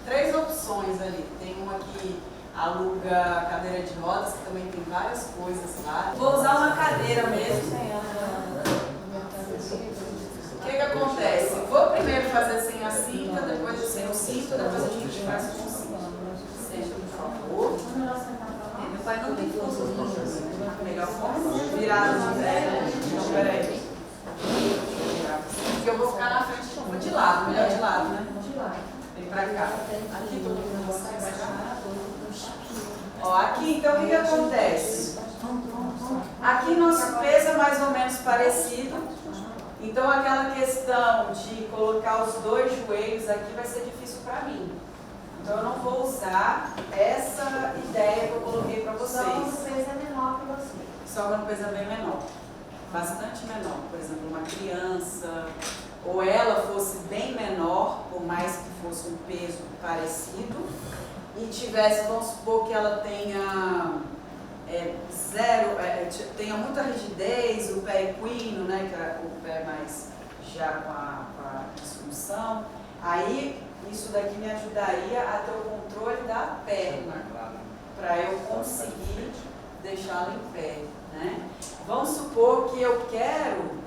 três opções ali. Tem uma que aluga cadeira de rodas, que também tem várias coisas lá. Vou usar uma cadeira mesmo. O que acontece? Vou primeiro fazer sem a cinta, depois sem o cinto, depois a gente faz com o cinto. Seja, por favor. Meu pai não tem força. Legal, virado de velho. Então, peraí. Porque eu vou ficar na frente, vou de lado, melhor de lado, né? Vem pra cá. Aqui todo mundo consegue. aqui, então o que acontece? Aqui nosso peso é mais ou menos parecido. Então aquela questão de colocar os dois joelhos aqui vai ser difícil para mim. Então eu não vou usar essa ideia que eu coloquei para vocês. Só quando o peso é menor que você. Só quando o peso é bem menor. Bastante menor. Por exemplo, uma criança, ou ela fosse bem menor, por mais que fosse um peso parecido, e tivesse, vamos supor que ela tenha tenha muita rigidez, o pé equino, né, que é o pé mais já com a disfunção, aí isso daqui me ajudaria a ter o controle da perna, para eu conseguir deixá-la em pé, né? Vamos supor que eu quero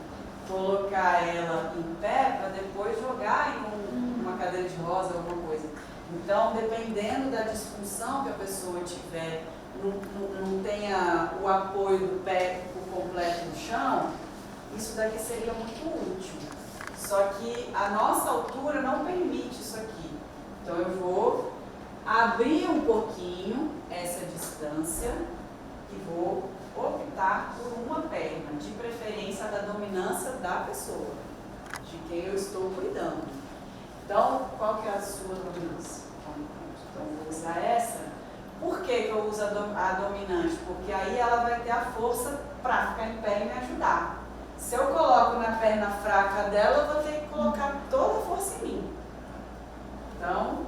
colocar ela em pé para depois jogar em uma cadeira de rodas, alguma coisa. Então, dependendo da disfunção que a pessoa tiver, não tenha o apoio do pé por completo no chão, isso daqui seria muito útil. Só que a nossa altura não permite isso aqui. Então eu vou abrir um pouquinho essa distância e vou optar por uma perna, de preferência da dominância da pessoa, de quem eu estou cuidando. Então, qual que é a sua dominância? Então, vou usar essa. Por que eu uso a dominante? Porque aí ela vai ter a força para ficar em pé e me ajudar. Se eu coloco na perna fraca dela, eu vou ter que colocar toda a força em mim. Então,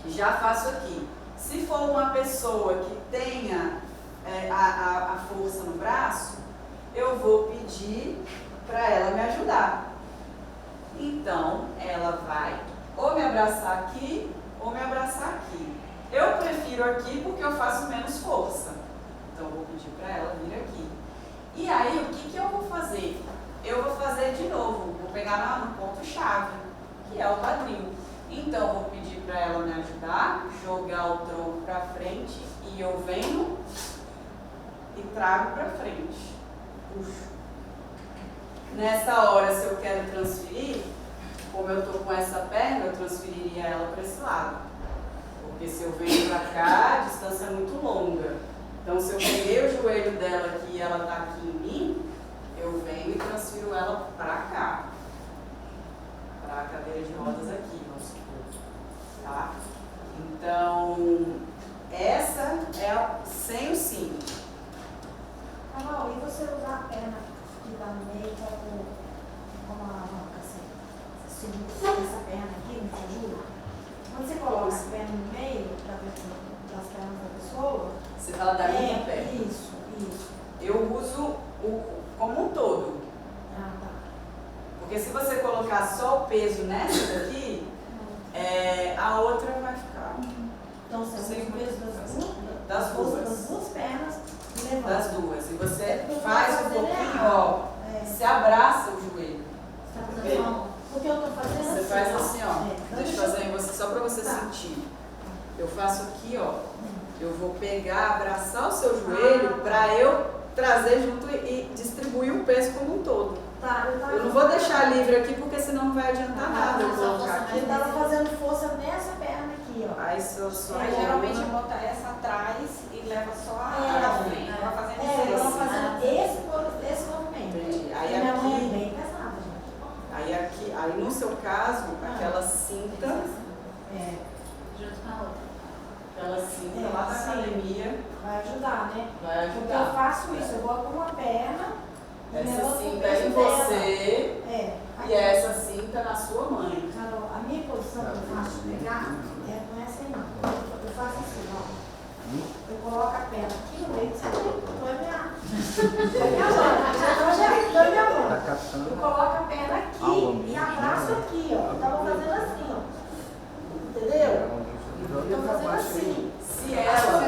já faço aqui. Se for uma pessoa que tenha a força no braço, eu vou pedir para ela me ajudar. Então, ela vai ou me abraçar aqui, ou me abraçar aqui. Eu prefiro aqui porque eu faço menos força. Então, eu vou pedir para ela vir aqui. E aí, o que eu vou fazer? Eu vou fazer de novo, vou pegar no ponto-chave, que é o quadril. Então, eu vou pedir para ela me ajudar, jogar o tronco para frente, e eu venho e trago para frente. Puxo. Nessa hora, se eu quero transferir, como eu estou com essa perna, eu transferiria ela para esse lado. Porque se eu venho para cá, a distância é muito longa. Então, se eu peguei o joelho dela aqui e ela está aqui em mim, eu venho e transfiro ela para cá. Para a cadeira de rodas aqui, vamos supor. Tá? Então, essa é sem o cinto. Carol, e você usar a perna que dá no meio como a alavanca, assim? Essa perna aqui não te ajuda? Quando você coloca a perna no meio das pernas da pessoa... Você fala da minha perna? Isso. Eu uso como um todo. Ah, tá. Porque se você colocar só o peso nessa daqui, a outra vai ficar... Então você usa o peso das duas. Das duas pernas e levanta. Das duas. E você faz um pouquinho, ó. Você abraça o joelho. Você tá fazendo porque eu tô fazendo você assim. Faz assim, ó. Deixa eu fazer em você, só para você sentir. Eu faço aqui, ó. Eu vou pegar, abraçar o seu joelho para eu trazer junto e distribuir o peso como um todo. Tá, eu não vou deixar livre aqui porque senão não vai adiantar nada eu colocar aqui. Eu tava fazendo força nessa perna aqui, ó. Aí só Aí geralmente bota essa atrás e leva só a frente. Ela fazendo eu tava isso. fazendo esse movimento. Entendi. Aí minha mãe é aqui, bem pesada, gente. aí no seu caso, aquela cinta, Junto com a outra. aquela cinta lá da academia Vai ajudar, né? vai Porque eu ajudar. faço isso, eu boto uma perna. Essa cinta é em você e essa cinta na sua mãe. Carol, a minha posição que eu faço de pegar não é assim não. Eu faço assim, ó. Eu coloco a perna aqui no meio do seu vai minha mão. Eu coloco a perna aqui e abraço aqui, ó. Eu tava fazendo assim, ó. Entendeu? Eu tô fazendo assim. Se ela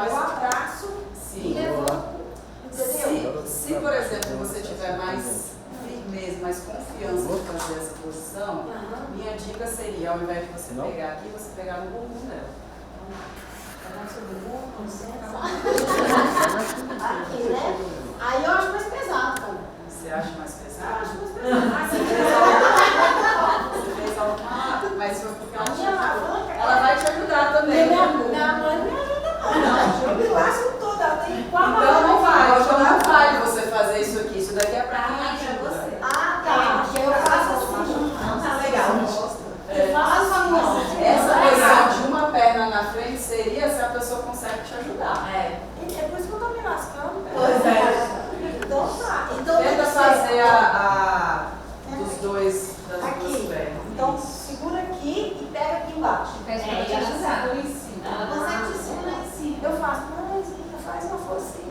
Eu abraço e levanto. Entendeu? Se, por exemplo, você tiver mais firmeza, mais confiança de fazer essa posição, minha dica seria, ao invés de você pegar aqui, você pegar no bumbum dela. Pegar no seu bumbum, com licença. Aqui, né? Aí eu acho mais pesado, cara. Você acha mais Eu pesado? acho mais pesado. Você fez alguma... Mas foi porque ela Minha alavanca, ela vai te ajudar também. Minha mãe me ajuda dos dois, das duas Aqui. pernas. Então, segura aqui e pega aqui embaixo. Pede pra te ajudar. Segura em cima. Você te segura em cima. Eu faço, faz uma forcinha.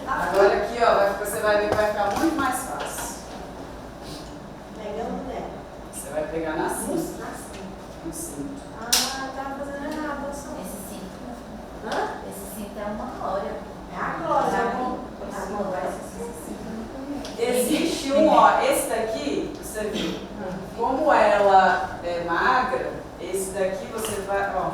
Agora aqui, ó, você vai ver que vai ficar muito mais fácil. Pegando nela. Você vai pegar na cinta. Assim. No cinto. Ah, tava fazendo errado. Esse cinto. Hã? Esse cinto é uma glória. É a glória. Existe um, ó, esse daqui, você viu, como ela é magra, esse daqui você vai, ó,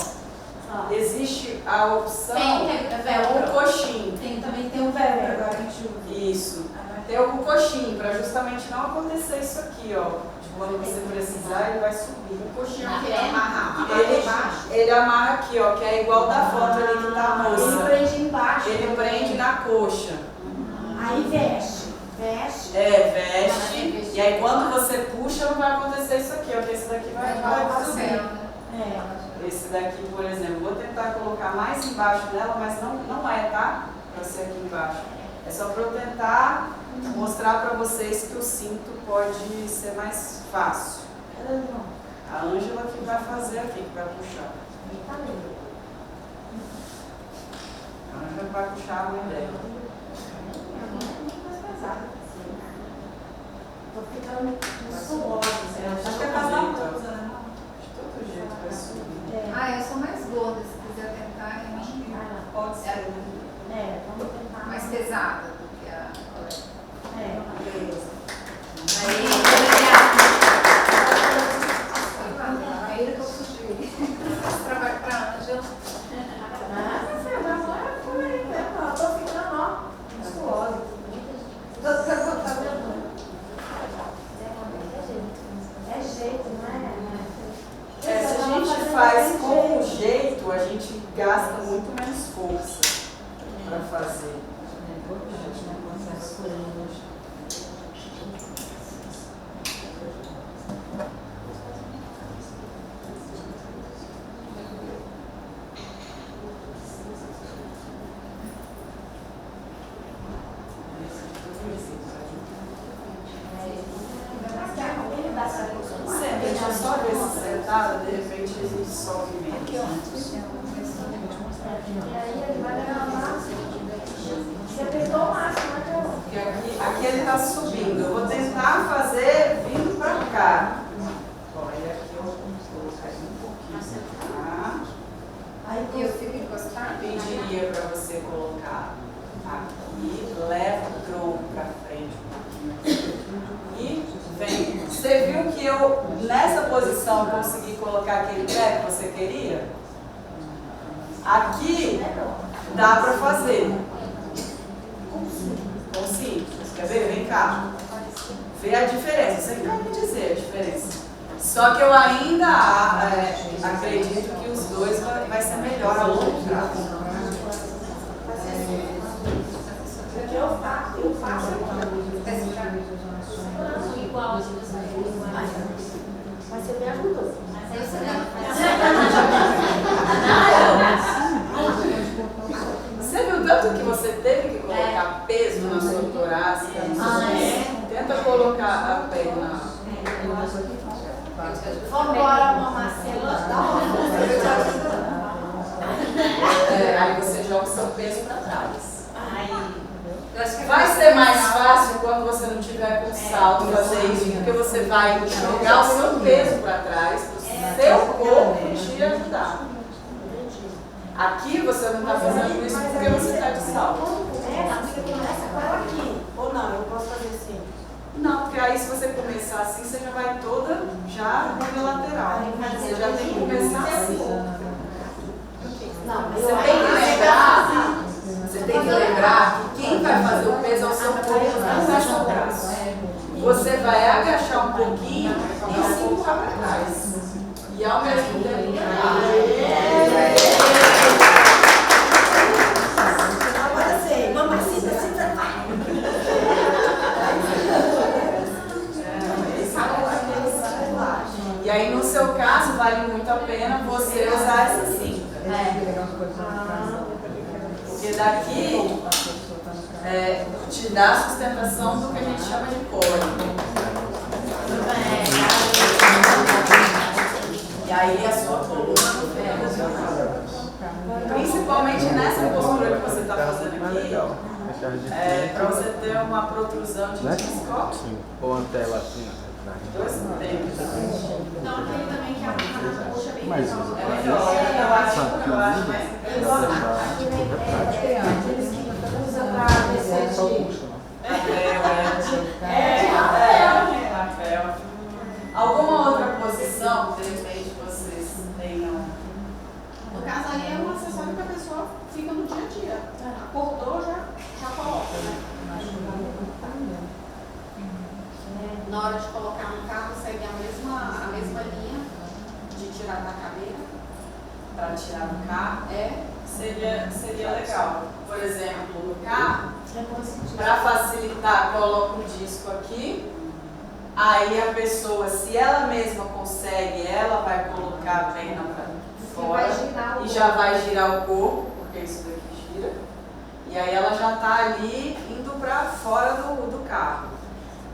existe a opção com o coxinho. Também tem um velcro agora que chuva. Isso. Tem o com coxinho, para justamente não acontecer isso aqui, ó. De quando você precisar, ele vai subir. O coxinho aqui amarra embaixo. Ele amarra aqui, ó, que é igual da foto ali que tá a moça. Ele prende embaixo. Ele prende na coxa. Aí veste. Veste. Veste. E aí quando você puxa, não vai acontecer isso aqui, ó. Que esse daqui vai subir. Esse daqui, por exemplo, vou tentar colocar mais embaixo dela, mas não é, tá? Pra ser aqui embaixo. É só para eu tentar mostrar para vocês que o cinto pode ser mais fácil. A Ângela que vai fazer aqui, que vai puxar. A Ângela vai puxar a mãe dela. Tô ficando suosa. Acho que é casal muda, né? De todo jeito vai subir. Eu sou mais gorda, se quiser tentar, eu acho que Pode ser. Vamos tentar. mais pesada do que a colega. Beleza. Aí, obrigada. Aí que eu fugi. Esse trabalho pra Ângela. Agora foi, né? Eu tô ficando, ó, suosa. É jeito, não é? Se a gente faz com o jeito, a gente gasta muito menos força para fazer. Deixa eu só ver se sentada, de repente a gente sobe menos. E aí ele vai levar. Você apertou o máximo, né? Porque aqui ele está subindo. Eu vou tentar fazer vindo para cá. Bom, e aqui eu vou colocar ele um pouquinho. Tá? Aí eu fico encostada. Pediria para você colocar aqui, leva o tronco para frente um pouquinho e vem. Você viu que eu, nessa posição, consegui colocar aquele pé que você queria? Aqui dá para fazer. Consigo. Quer ver? Vem cá. Vê a diferença. Você vai me dizer a diferença. Só que eu ainda acredito que os dois vai ser melhor a longo prazo. Eu faço Igual se você mas você me ajudou. Você viu tanto que você teve que colocar peso na sua torácica? Tenta colocar a perna. Vamos embora, mamacela. Aí você joga o seu peso para trás. Vai ser mais fácil quando você não tiver com salto fazer isso, porque você vai jogar o seu peso para trás, para o seu corpo te ajudar. Aqui você não está fazendo isso porque você está de salto. Você começa para aqui. Ou não, eu posso fazer assim. Não, porque aí se você começar assim, você já vai toda já na lateral. Você já tem que começar assim. Não, Você tem que lembrar que quem vai fazer o peso é o seu corpo, não é o seu braço. Você vai agachar um pouquinho e se empurrar para trás. E ao mesmo tempo agora sei, mamacita se prepara. E aí no seu caso vale muito a pena você usar essa cinta. Porque daqui te dá sustentação do que a gente chama de core. E aí a sua coluna não fica lesionada. Principalmente nessa postura que você está fazendo aqui, para você ter uma protrusão de disco. Ou uma tela assim. Dois tempos. Então, aquele também que a coxa bem Mas legal. É melhor. Eu acho mais Aqueles que usam para descer de... Rafael. Alguma outra posição que de repente vocês tenham? No caso aí é um acessório que a pessoa fica no dia a dia. Acordou, já coloca, né? Na hora de colocar no carro, segue a mesma linha de tirar da cadeira. Para tirar do carro? Seria legal. Por exemplo, no carro, para facilitar, coloca o disco aqui. Aí a pessoa, se ela mesma consegue, ela vai colocar a perna para fora e já vai girar o corpo, porque isso daqui gira. E aí ela já está ali indo para fora do carro.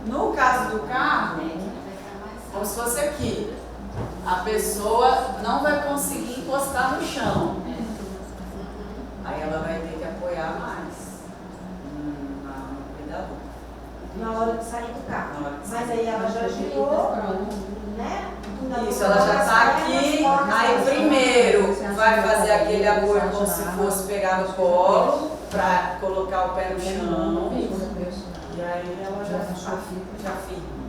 No caso do carro, como se fosse aqui, a pessoa não vai conseguir encostar no chão. Aí ela vai ter que apoiar mais no pedal. Na hora de sair do carro. Mas aí ela já girou, né? Isso, ela já está aqui. Aí primeiro vai fazer aquele apoio como se fosse pegar no colo, para colocar o pé no chão. E aí ela já fica.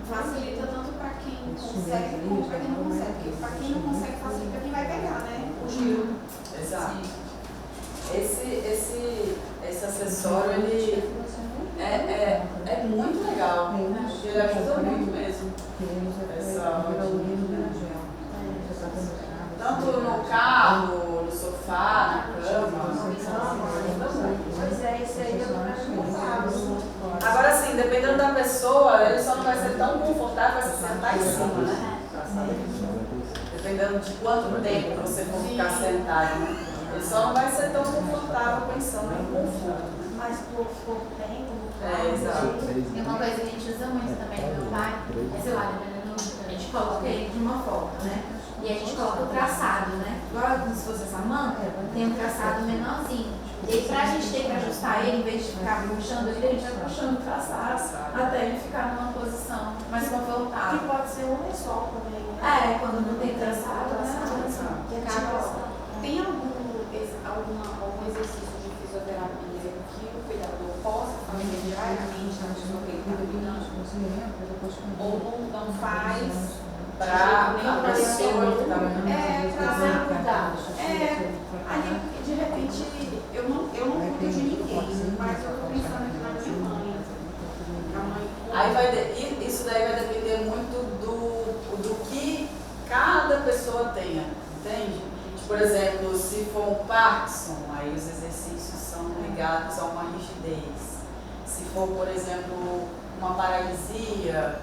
Facilita tanto para quem consegue como para quem não consegue. Porque para quem não consegue, facilita quem vai pegar, né? O giro. Exato. Esse acessório, ele é muito legal. Ele ajuda muito mesmo. Tanto no carro, no sofá, na cama. Pois é, isso aí eu não acho confortável. Agora sim, dependendo da pessoa, ele só não vai ser tão confortável se sentar em cima, né? Dependendo de quanto tempo você for ficar sentado, né? Ele só não vai ser tão confortável pensando em conforto. Mas por tempo, exato. Tem uma coisa que a gente usa muito também no meu pai, é, sei lá, a gente coloca ele de uma forma, né? E a gente coloca o traçado, né? Agora, como se fosse essa manca, tem um traçado menorzinho. E aí, pra gente ter que ajustar ele, em vez de ficar puxando ele, a gente vai puxando o traçado até ele ficar numa posição mais que confortável. pode ser um lençol também, né? Quando não tem traçado, né? Que é Tem algum exercício de fisioterapia que o cuidador possa fazer diariamente na pessoa que ele está cuidando? Ou não faz? Para a pessoa que está ali, de repente, eu não cuido de ninguém, mas eu estou pensando aqui na minha mãe. Aí isso daí vai depender muito do que cada pessoa tenha, entende? Por exemplo, se for um Parkinson, aí os exercícios são ligados a uma rigidez. Se for, por exemplo, uma paralisia,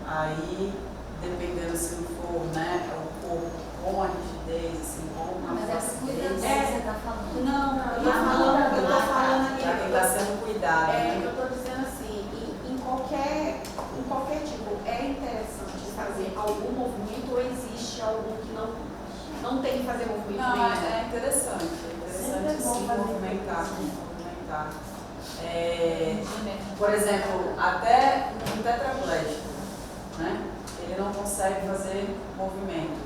aí, dependendo se não for, né, o corpo com a rigidez, assim, com uma flacidez. Você está falando? Não, eu estou falando aqui. Já quem está sendo cuidado. Né? Eu estou dizendo assim, em qualquer tipo, é interessante fazer algum movimento ou existe algum que não tem que fazer movimento Não, nenhum? é interessante sim, movimentar. Por exemplo, até um tetraplégico, né? Ele não consegue fazer movimento.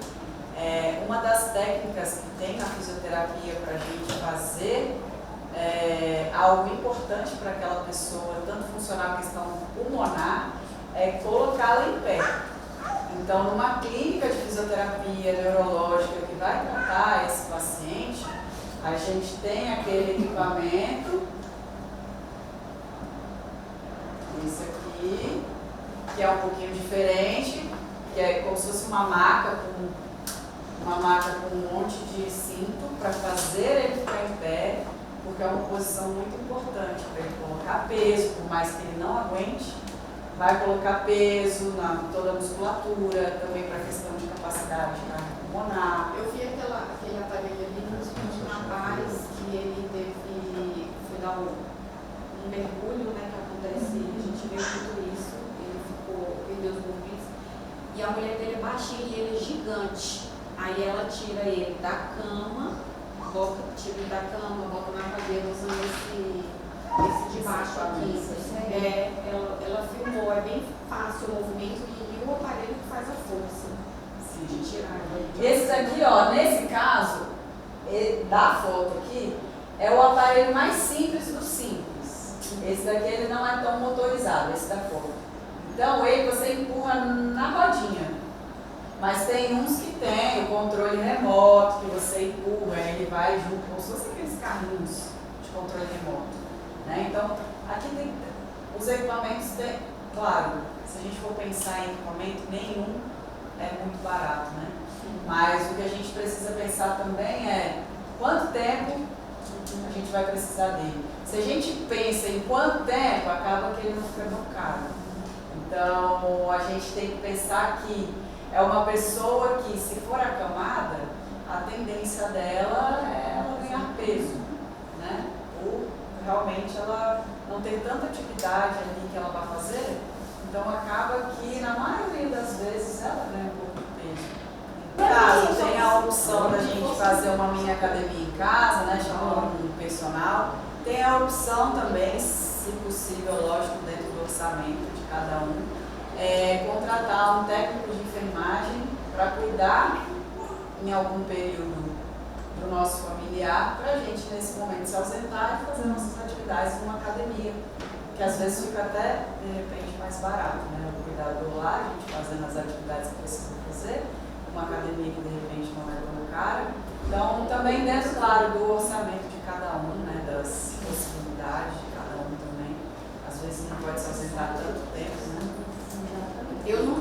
Uma das técnicas que tem na fisioterapia para a gente fazer algo importante para aquela pessoa, tanto funcionar a questão pulmonar, é colocá-la em pé. Então, numa clínica de fisioterapia neurológica que vai tratar esse paciente, a gente tem aquele equipamento, isso aqui, que é um pouquinho diferente, que é como se fosse uma maca com um monte de cinto para fazer ele ficar em pé, porque é uma posição muito importante para ele colocar peso, por mais que ele não aguente, vai colocar peso na toda a musculatura, também para a questão de capacidade pulmonar. Eu vi aquele aparelho ali nos Pintinabais, que ele fui dar um um mergulho, né, que acontece, a gente vê muito isso, ele perdeu os movimentos, e a mulher dele é baixinha e ele é gigante. Aí ela tira ele da cama, tira ele da cama, bota na cadeira usando esse de baixo aqui. Ela filmou, é bem fácil o movimento e o aparelho que faz a força de tirar. Esse daqui, ó, nesse caso, da foto aqui, é o aparelho mais simples do simples. Esse daqui ele não é tão motorizado, esse da foto. Então ele você empurra na rodinha. Mas tem uns que tem o controle remoto, que você empurra, ele vai junto, como se fossem aqueles carrinhos de controle remoto. Né? Então, aqui tem os equipamentos, claro, se a gente for pensar em equipamento, nenhum é muito barato, né? Mas o que a gente precisa pensar também é quanto tempo a gente vai precisar dele. Se a gente pensa em quanto tempo, acaba que ele não fica tão caro. Então, a gente tem que pensar que é uma pessoa que, se for acamada, a tendência dela é ela ganhar peso, né? Ou realmente ela não ter tanta atividade ali que ela vai fazer, então acaba que, na maioria das vezes, ela ganha um pouco de peso. Caso tem a opção da gente fazer uma mini academia em casa, né, chamando um personal, tem a opção também, se possível, lógico, dentro do orçamento de cada um, contratar um técnico de enfermagem para cuidar em algum período do nosso familiar, para a gente nesse momento se ausentar e fazer nossas atividades numa academia, que às vezes fica até de repente mais barato, né? O cuidador lá, a gente fazendo as atividades que precisa fazer, uma academia que de repente não é tão cara. Então também dentro, claro, do orçamento de cada um, né? Das possibilidades de cada um também. Às vezes não pode se ausentar tanto tempo, né? Eu não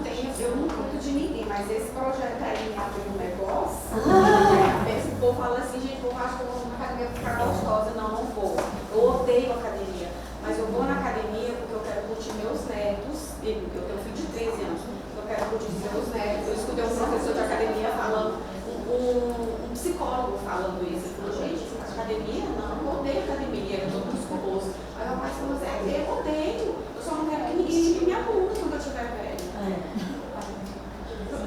cuido de ninguém, mas esse projeto aí me abriu um negócio. O povo fala assim, gente, eu acho que eu vou na academia pra ficar gostosa. Não, não vou. Eu odeio academia, mas eu vou na academia porque eu quero curtir meus netos. Eu tenho um filho de 13 anos, eu quero curtir meus netos. Eu escutei um professor de academia falando, um psicólogo falando isso. Ele falou, gente, você faz academia? Não, eu odeio academia, eu tô musculoso. Aí o rapaz falou, eu odeio, eu só não quero que ninguém tire minha bunda quando eu estiver velho.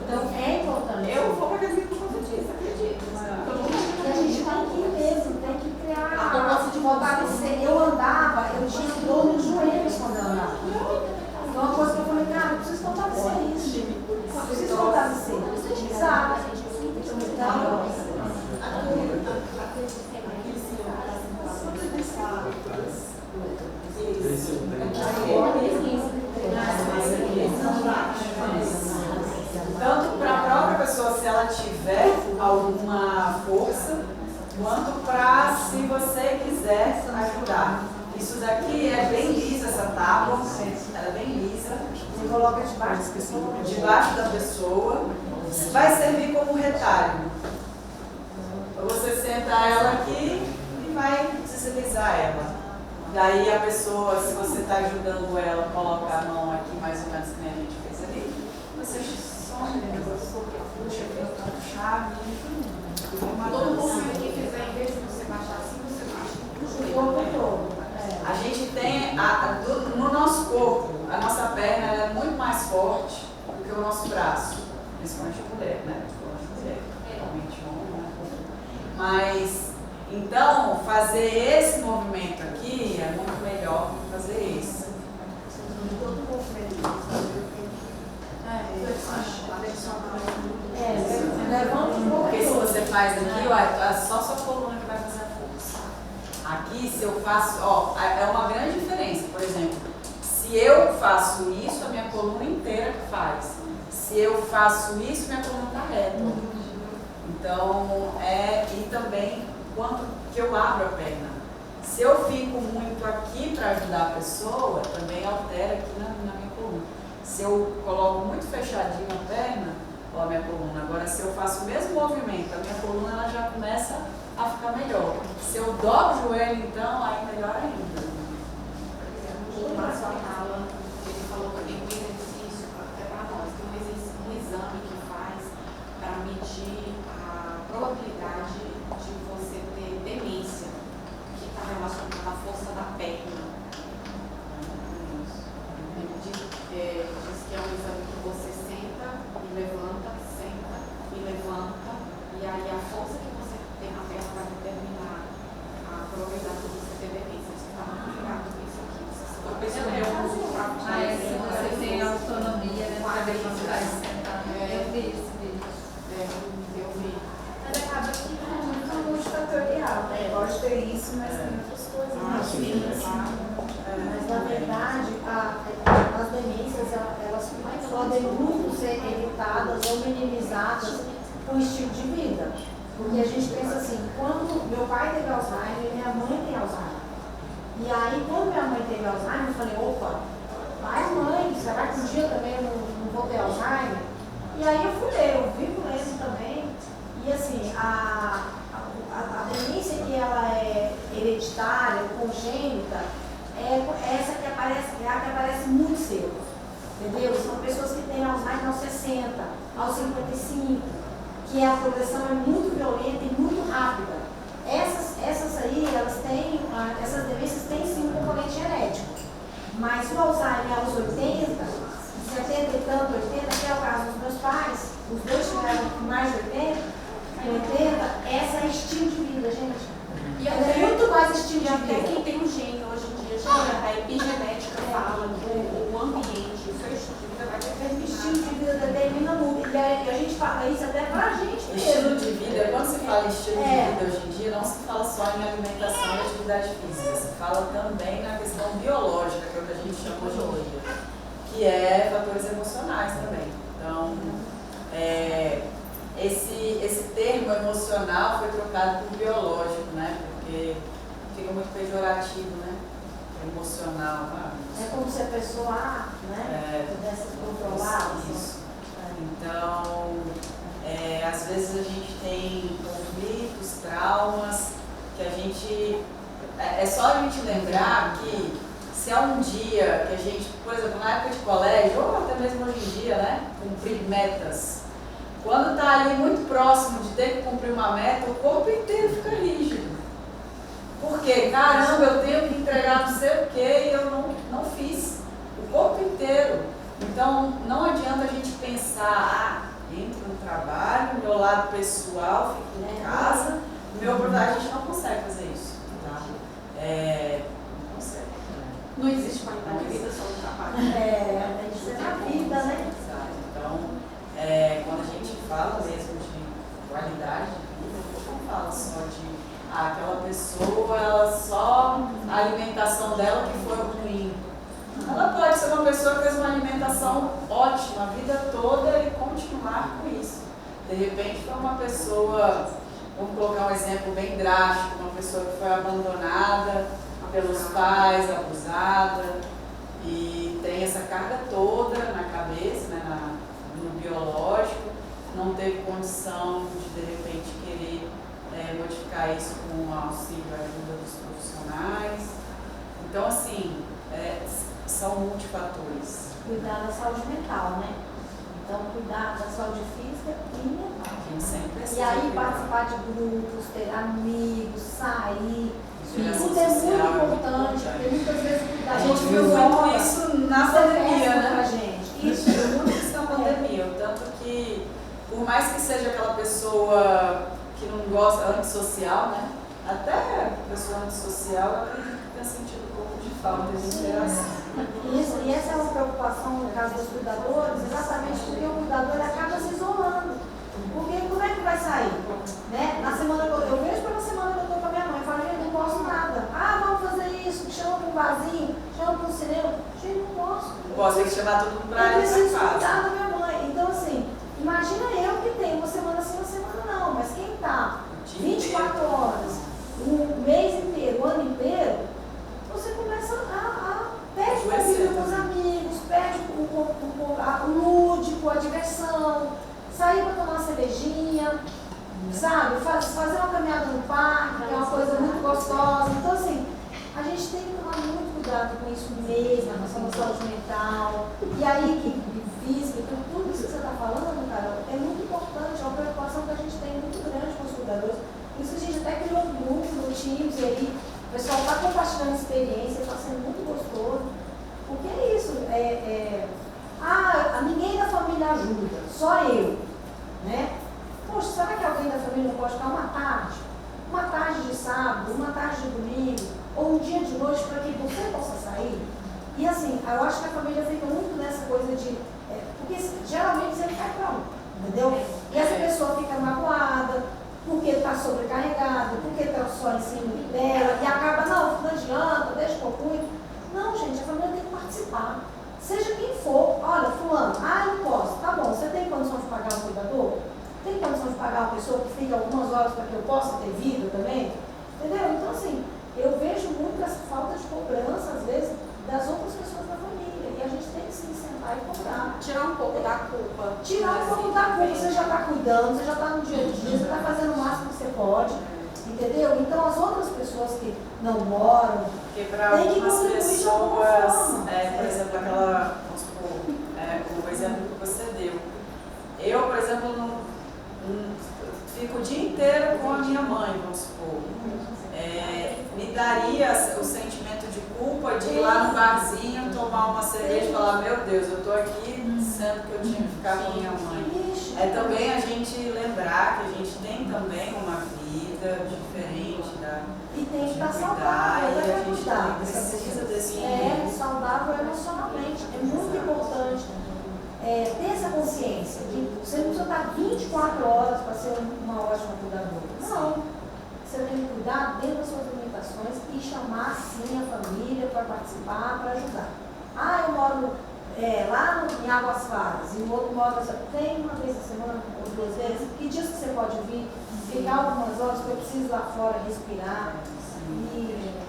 Então é importante. Eu vou pra academia por causa disso, acredito. E a gente tem que ir mesmo, tem que criar a proposta de fortalecer. Eu andava, eu tinha dor nos joelhos quando eu andava. Então uma coisa que eu falei, cara, eu preciso fortalecer isso. Eu preciso fortalecer. Sabe? Tanto para a própria pessoa, se ela tiver alguma força, quanto para se você quiser ajudar. Isso daqui é bem lisa, essa tábua, ela é bem lisa. Você coloca debaixo da pessoa, vai servir como retalho. Você senta ela aqui e vai deslizar ela. Daí a pessoa, se você está ajudando ela, coloca a mão aqui mais ou menos que nem a gente fez ali. Você some, chave. Todo mundo que fizer, em vez de você baixar assim, você baixa o corpo todo. A gente tem, no nosso corpo, a nossa perna ela é muito mais forte do que o nosso braço. Principalmente a mulher, né? Realmente homem, né? Mas, então, fazer esse movimento aqui é muito melhor do que fazer esse. Porque se você faz aqui, ó, é só sua coluna que vai fazer a força. Aqui, se eu faço, ó, é uma grande diferença. Por exemplo, se eu faço isso, a minha coluna inteira que faz. Se eu faço isso, minha coluna está reta. Então, e também quanto que eu abro a perna. Se eu fico muito aqui para ajudar a pessoa, também altera aqui na minha coluna. Se eu coloco muito fechadinho a perna, ó, a minha coluna. Agora, se eu faço o mesmo movimento, a minha coluna ela já começa a ficar melhor. Se eu dobro o joelho, então, aí melhor ainda. O Márcio Atala, ele falou que tem um exercício, até para nós, tem um exame que faz para medir a probabilidade de você ter demência, que está relacionada à força da perna. sabe, ele ficar sentado. Eu vi esse vídeo. Eu vi. Mas acaba que é muito multifatorial, né? Pode ter isso, mas tem outras coisas. Mas, na verdade, as demências, elas podem muito ser evitadas ou minimizadas com o estilo de vida. Porque a gente pensa assim, quando meu pai teve Alzheimer e minha mãe tem Alzheimer. E aí, quando minha mãe teve Alzheimer, eu falei, opa, pai, mãe, será que um dia também eu não vou ter Alzheimer? E aí eu fui ler, eu vivo lendo também. E assim, a demência que ela é hereditária, congênita, é essa que aparece, é a que aparece muito cedo. Entendeu? São pessoas que têm Alzheimer aos 60, aos 55, que a progressão é muito violenta e muito rápida. Essas aí, essas demências têm sim um componente genético. Mas o Alzheimer aos 80, 70 e tanto, 80, que é o caso dos meus pais, os dois tiveram mais de 80, essa é estilo de vida, gente. E é muito mais estilo de vida. Até quem tem um gene hoje em dia, a epigenética fala, o ambiente, o seu estilo de vida vai O estilo de vida determina muito. E a gente fala isso até pra gente mesmo. Estilo de vida, quando se fala estilo de vida hoje em dia, não se fala só em alimentação e atividade física, se fala também na questão biológica, que é o que a gente chama hoje em dia, que é fatores emocionais também. Então, esse termo emocional foi trocado por biológico, né? Porque fica muito pejorativo, né? Emocional. É como se a pessoa pudesse controlar. Isso. Então, às vezes a gente tem conflitos, traumas, que a gente... É só a gente lembrar que se há um dia que a gente, por exemplo, na época de colégio, ou até mesmo hoje em dia, né? Cumprir metas. Quando está ali muito próximo de ter que cumprir uma meta, o corpo inteiro fica rígido. Por quê? Caramba, eu tenho que entregar não sei o quê e eu não fiz. O corpo inteiro. Então, não adianta a gente pensar, entro no trabalho, meu lado pessoal, fico em casa, a gente não consegue fazer isso. Tá? Não consegue. Não existe qualidade de vida só no trabalho. Isso é na vida, né? Então, quando a gente fala mesmo de qualidade de vida, a gente não fala só de aquela pessoa, a alimentação dela que foi ruim. Ela pode ser uma pessoa que fez uma alimentação ótima a vida toda e continuar com isso. De repente foi uma pessoa, vamos colocar um exemplo bem drástico, uma pessoa que foi abandonada pelos pais, abusada, e tem essa carga toda na cabeça, né, no biológico, não teve condição de repente querer modificar isso com o auxílio e ajuda dos profissionais. Então, assim, são multifatores. Cuidar da saúde mental, né? Então, cuidar da saúde física e mental. E aí, participar de grupos, ter amigos, sair. Tudo é muito importante, porque muitas vezes cuidar a gente viu muito isso na pandemia, né? Isso viu muito isso na pandemia. Tanto que, por mais que seja aquela pessoa que não gosta, antissocial, né? Até pessoa antissocial, eu acredito que tenha sentido um pouco de falta de interação. E essa é uma preocupação no caso dos cuidadores, exatamente porque o cuidador acaba se isolando. Porque como é que vai sair? Né? Na semana eu vejo pela semana que eu estou com a minha mãe, eu falo, gente, não posso nada. Vamos fazer isso, chama para um barzinho, chama para um cinema. Gente, não posso. Não posso, tem que chamar todo mundo para ir para casa. Eu preciso cuidar da minha mãe. Então, assim, imagina eu que tenho uma semana sim, uma semana não, mas quem está 24 horas, o mês inteiro, o ano inteiro, você começa perde o convívio com os amigos, perde o lúdico, a diversão, sair para tomar uma cervejinha, sabe? Fazer uma caminhada no parque, que é uma coisa muito gostosa. Então, assim, a gente tem que tomar muito cuidado com isso mesmo, a nossa saúde mental. E aí, física, tudo isso que você está falando, Carol, é muito importante, é uma preocupação que a gente tem muito grande com os cuidadores. Por isso a gente até criou um grupo no Teams e aí o pessoal está compartilhando experiência, está sendo muito gostoso. Porque é isso, ninguém da família ajuda, só eu, né? Poxa, será que alguém da família não pode ficar uma tarde de sábado, uma tarde de domingo, ou um dia de noite para que você possa sair? E assim, eu acho que a família fica muito nessa coisa de... porque está sobrecarregado, porque está só em cima dela, e acaba, não adianta, deixa que eu cuido. Não, gente, a família tem que participar. Seja quem for, olha, fulano, não posso, tá bom, você tem condição de pagar um cuidador? Tem condição de pagar uma pessoa que fica algumas horas para que eu possa ter vida também? Entendeu? Então, assim, eu vejo muito essa falta de cobrança, às vezes, das outras pessoas da família. E a gente tem que se sentar e cobrar. Tirar um pouco da culpa. Tirar um pouco da culpa. Você já está cuidando, você já está no dia a dia, você está fazendo o máximo que você pode. Entendeu? Então, as outras pessoas que não moram, porque para tem que algumas contribuir de alguma pessoas, forma. por exemplo, aquela, vamos supor, o exemplo que você deu. Eu, por exemplo, não fico o dia inteiro com a minha mãe, vamos supor. Me daria o sentimento de culpa de ir lá no barzinho, tomar uma cerveja e falar, meu Deus, eu estou aqui sendo que eu tinha que ficar com a minha mãe. É também a gente lembrar que a gente tem também uma vida diferente da e tem que estar cuidar, saudável, e a é gente cuidar. precisa desse momento. Saudável emocionalmente. É muito importante ter essa consciência de você não precisa estar 24 horas para ser uma ótima cuidadora. Não. Você tem que cuidar dentro das suas limitações e chamar sim a família para participar, para ajudar. Eu moro lá em Águas Claras e o outro mora, tem uma vez na semana ou 2 vezes. Que dias que você pode vir, ficar algumas horas, porque eu preciso lá fora respirar. E,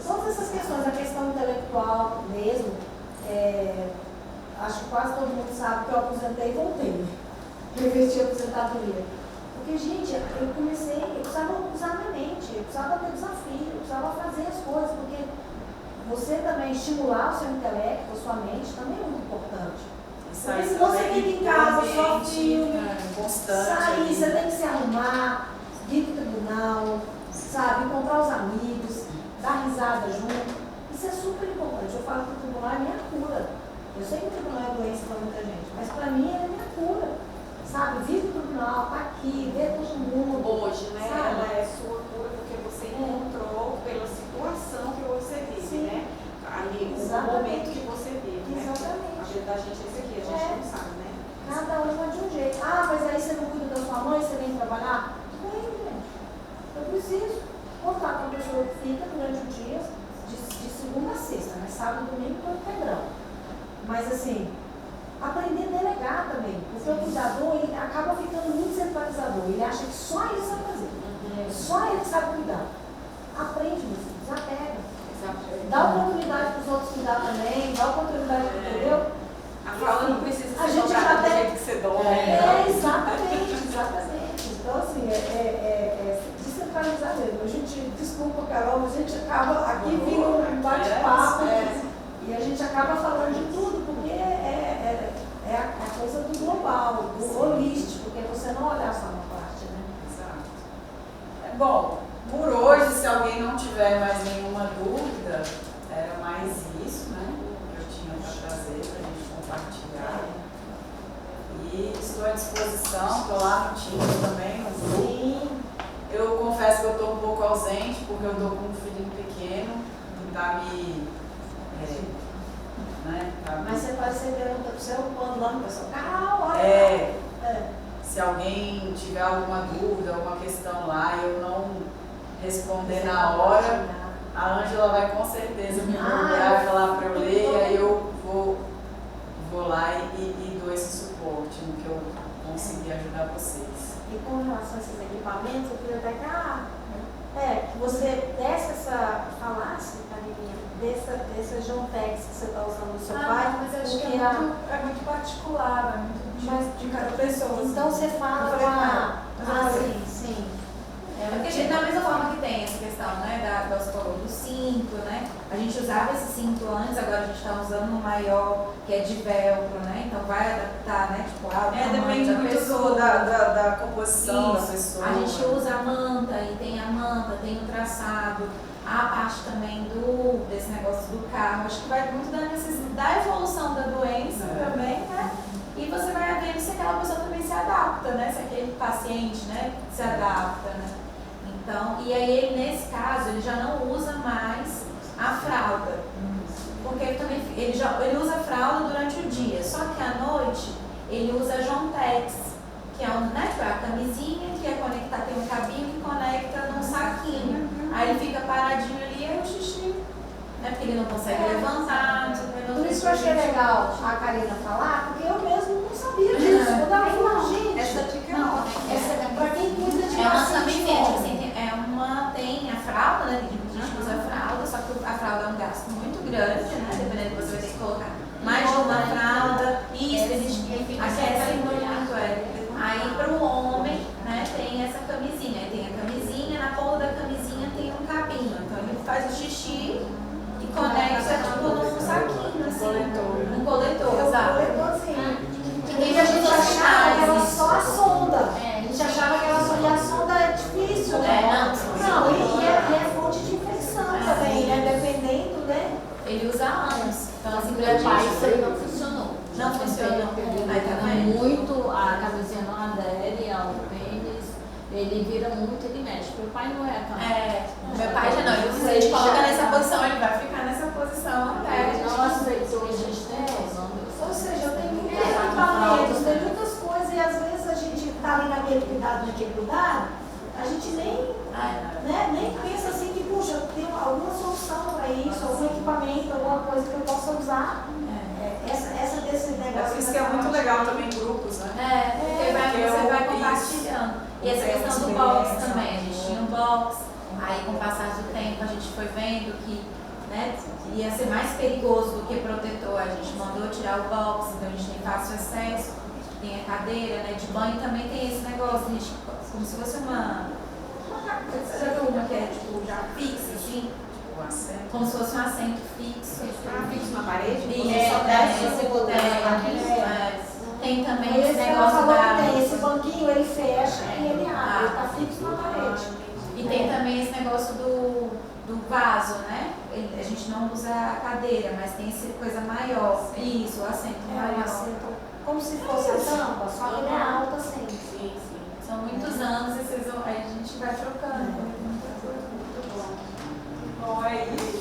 todas essas questões, a questão intelectual mesmo, acho que quase todo mundo sabe que eu aposentei e voltei. Reverti a aposentadoria. Porque, gente, eu precisava usar minha mente, eu precisava ter desafio, eu precisava fazer as coisas, porque você também estimular o seu intelecto, a sua mente, também é muito importante. Porque se você fica em casa, só filme, sair, você tem que se arrumar, ir para o tribunal, sabe, encontrar os amigos, dar risada junto. Isso é super importante. Eu falo que o tribunal é minha cura. Eu sei que o tribunal é doença para muita gente, mas para mim ele é minha cura. Sabe, vir para o tribunal, tá aqui, ver todo mundo. Hoje, né? Sabe? Ela é sua cura porque você encontrou pela situação que você vive, Sim. né? Ali, o momento que você vive, né? Exatamente. A vida da gente é esse aqui, a gente não sabe, né? Cada um é de um jeito. Mas aí você não cuida da sua mãe, você vem trabalhar? Bem, gente. Eu preciso contar com a pessoa que fica durante o dia, de segunda a sexta, né? Sábado e domingo todo integrão. Mas assim, aprender a delegar também. Porque o cuidador, ele acaba ficando muito centralizador. Ele acha que só ele sabe fazer. Só ele sabe cuidar. Aprende, meu filho, desapega. Dá oportunidade para os outros cuidar também, dá oportunidade, entendeu? A fralda não precisa A ser gente já dobrada do tem- jeito que você dobra. Exatamente. Então, assim, descentralizar mesmo. A gente, desculpa, Carol, mas a gente acaba aqui vindo um bate-papo e a gente acaba falando de tudo, porque é a coisa do global, do holístico, porque você não olhar só uma parte, né? Exato. Bom, por hoje, se alguém não tiver mais nenhuma dúvida, era mais isso, né? Que eu tinha para trazer, para a gente compartilhar. E estou à disposição, estou lá no Teams também, no grupo. Sim. Eu confesso que eu estou um pouco ausente, porque eu estou com um filhinho pequeno, que está me... Mas você pode ser pergunta para o seu quando lá no pessoal, Carol, olha. Se alguém tiver alguma dúvida, alguma questão lá, eu não responder na hora, a Ângela vai com certeza me procurar e falar para eu ler, e aí eu vou lá e dou esse suporte no que eu conseguir ajudar vocês. E com relação a esses equipamentos, eu queria pegar que você falasse, Carininha, dessa Jontex que você está usando no seu pai. Mas acho que porque é muito particular, é muito de cada pessoa. Então você fala sim. Porque da mesma forma que tem essa questão, né, do cinto, né? A gente usava esse cinto antes, agora a gente está usando um maior que é de velcro, né? Então vai adaptar, né? Tipo, Depende da muito pessoa. da composição da Isso. pessoa. A gente usa a manta, e tem a manta, tem o traçado, a parte também desse negócio do carro. Acho que vai muito da evolução da doença também, né? E você vai vendo se aquela pessoa também se adapta, né? Se aquele paciente, né, se adapta, né? Então, e aí ele, nesse caso, ele já não usa mais a fralda. Porque ele usa a fralda durante o dia, só que à noite ele usa a Jontex, que é tipo, a camisinha, que é conectar, tem um cabinho que conecta num saquinho. Aí ele fica paradinho ali e é o xixi. Né? Porque ele não consegue levantar. Por isso que eu achei legal a Karina falar, porque eu mesmo não sabia disso. Eu tava falando, gente, Essa dica é ótima. essa é pra quem cuida de É uma paciente camiseta, com- assim, tem a fralda, né? A gente usa a fralda, só que a fralda é um gasto muito grande, né? Dependendo, você vai ter que colocar mais de uma fralda. Isso, a gente aquece muito, Aí pro homem, né, tem essa camisinha. Aí tem a camisinha, na ponta da camisinha tem um cabinho. Então ele faz o xixi e conecta tipo num saquinho, assim. Um coletor, exato. coletorzinho. Tem E a gente achava que era isso. só a sonda. A gente achava que era só. E a sonda é difícil, né? Não, e é fonte de infecção também, né? Dependendo, né? Ele usa anos. Então, assim, pra Meu pai, gente. isso aí não funcionou. Não funcionou. Ele Tá fica vendo? muito, a camisinha não adere ao pênis, ele vira muito, ele mexe. Meu pai não é a cama. Meu pai já não. Se a gente coloca nessa posição, ele vai ficar nessa posição até. a Ele gente- não aceitou a gente usando. Ou seja, tem muitos equipamentos, tem muitas coisas e às vezes a gente tá ali naquele cuidado, a gente nem pensa assim que, puxa, tem alguma solução para isso, algum equipamento, alguma coisa que eu possa usar. Essa desse negócio. Por isso que é muito legal também grupos, né? Porque você vai compartilhando. E essa questão do box também, a gente tinha um box, aí com o passar do tempo a gente foi vendo que, né, ia ser mais perigoso do que protetor. A gente mandou tirar o box, então a gente tem fácil acesso, tem a cadeira, né, de banho também tem esse negócio, a gente, como se fosse uma você já viu uma que é tipo já fixa, assim? Como se fosse um assento fixo. Fixo na parede? Tem também Esse esse ela negócio falou da... que tem esse banquinho, ele fecha e ele abre, ele tá fixo na parede. E tem também esse negócio do vaso, né? A gente não usa a cadeira, mas tem essa coisa maior. Isso, o assento Um maior. assento, como se fosse a tampa, só que ele é alto assim. Sim. São muitos anos e aí a gente vai trocando. Muita coisa. Bom, é isso.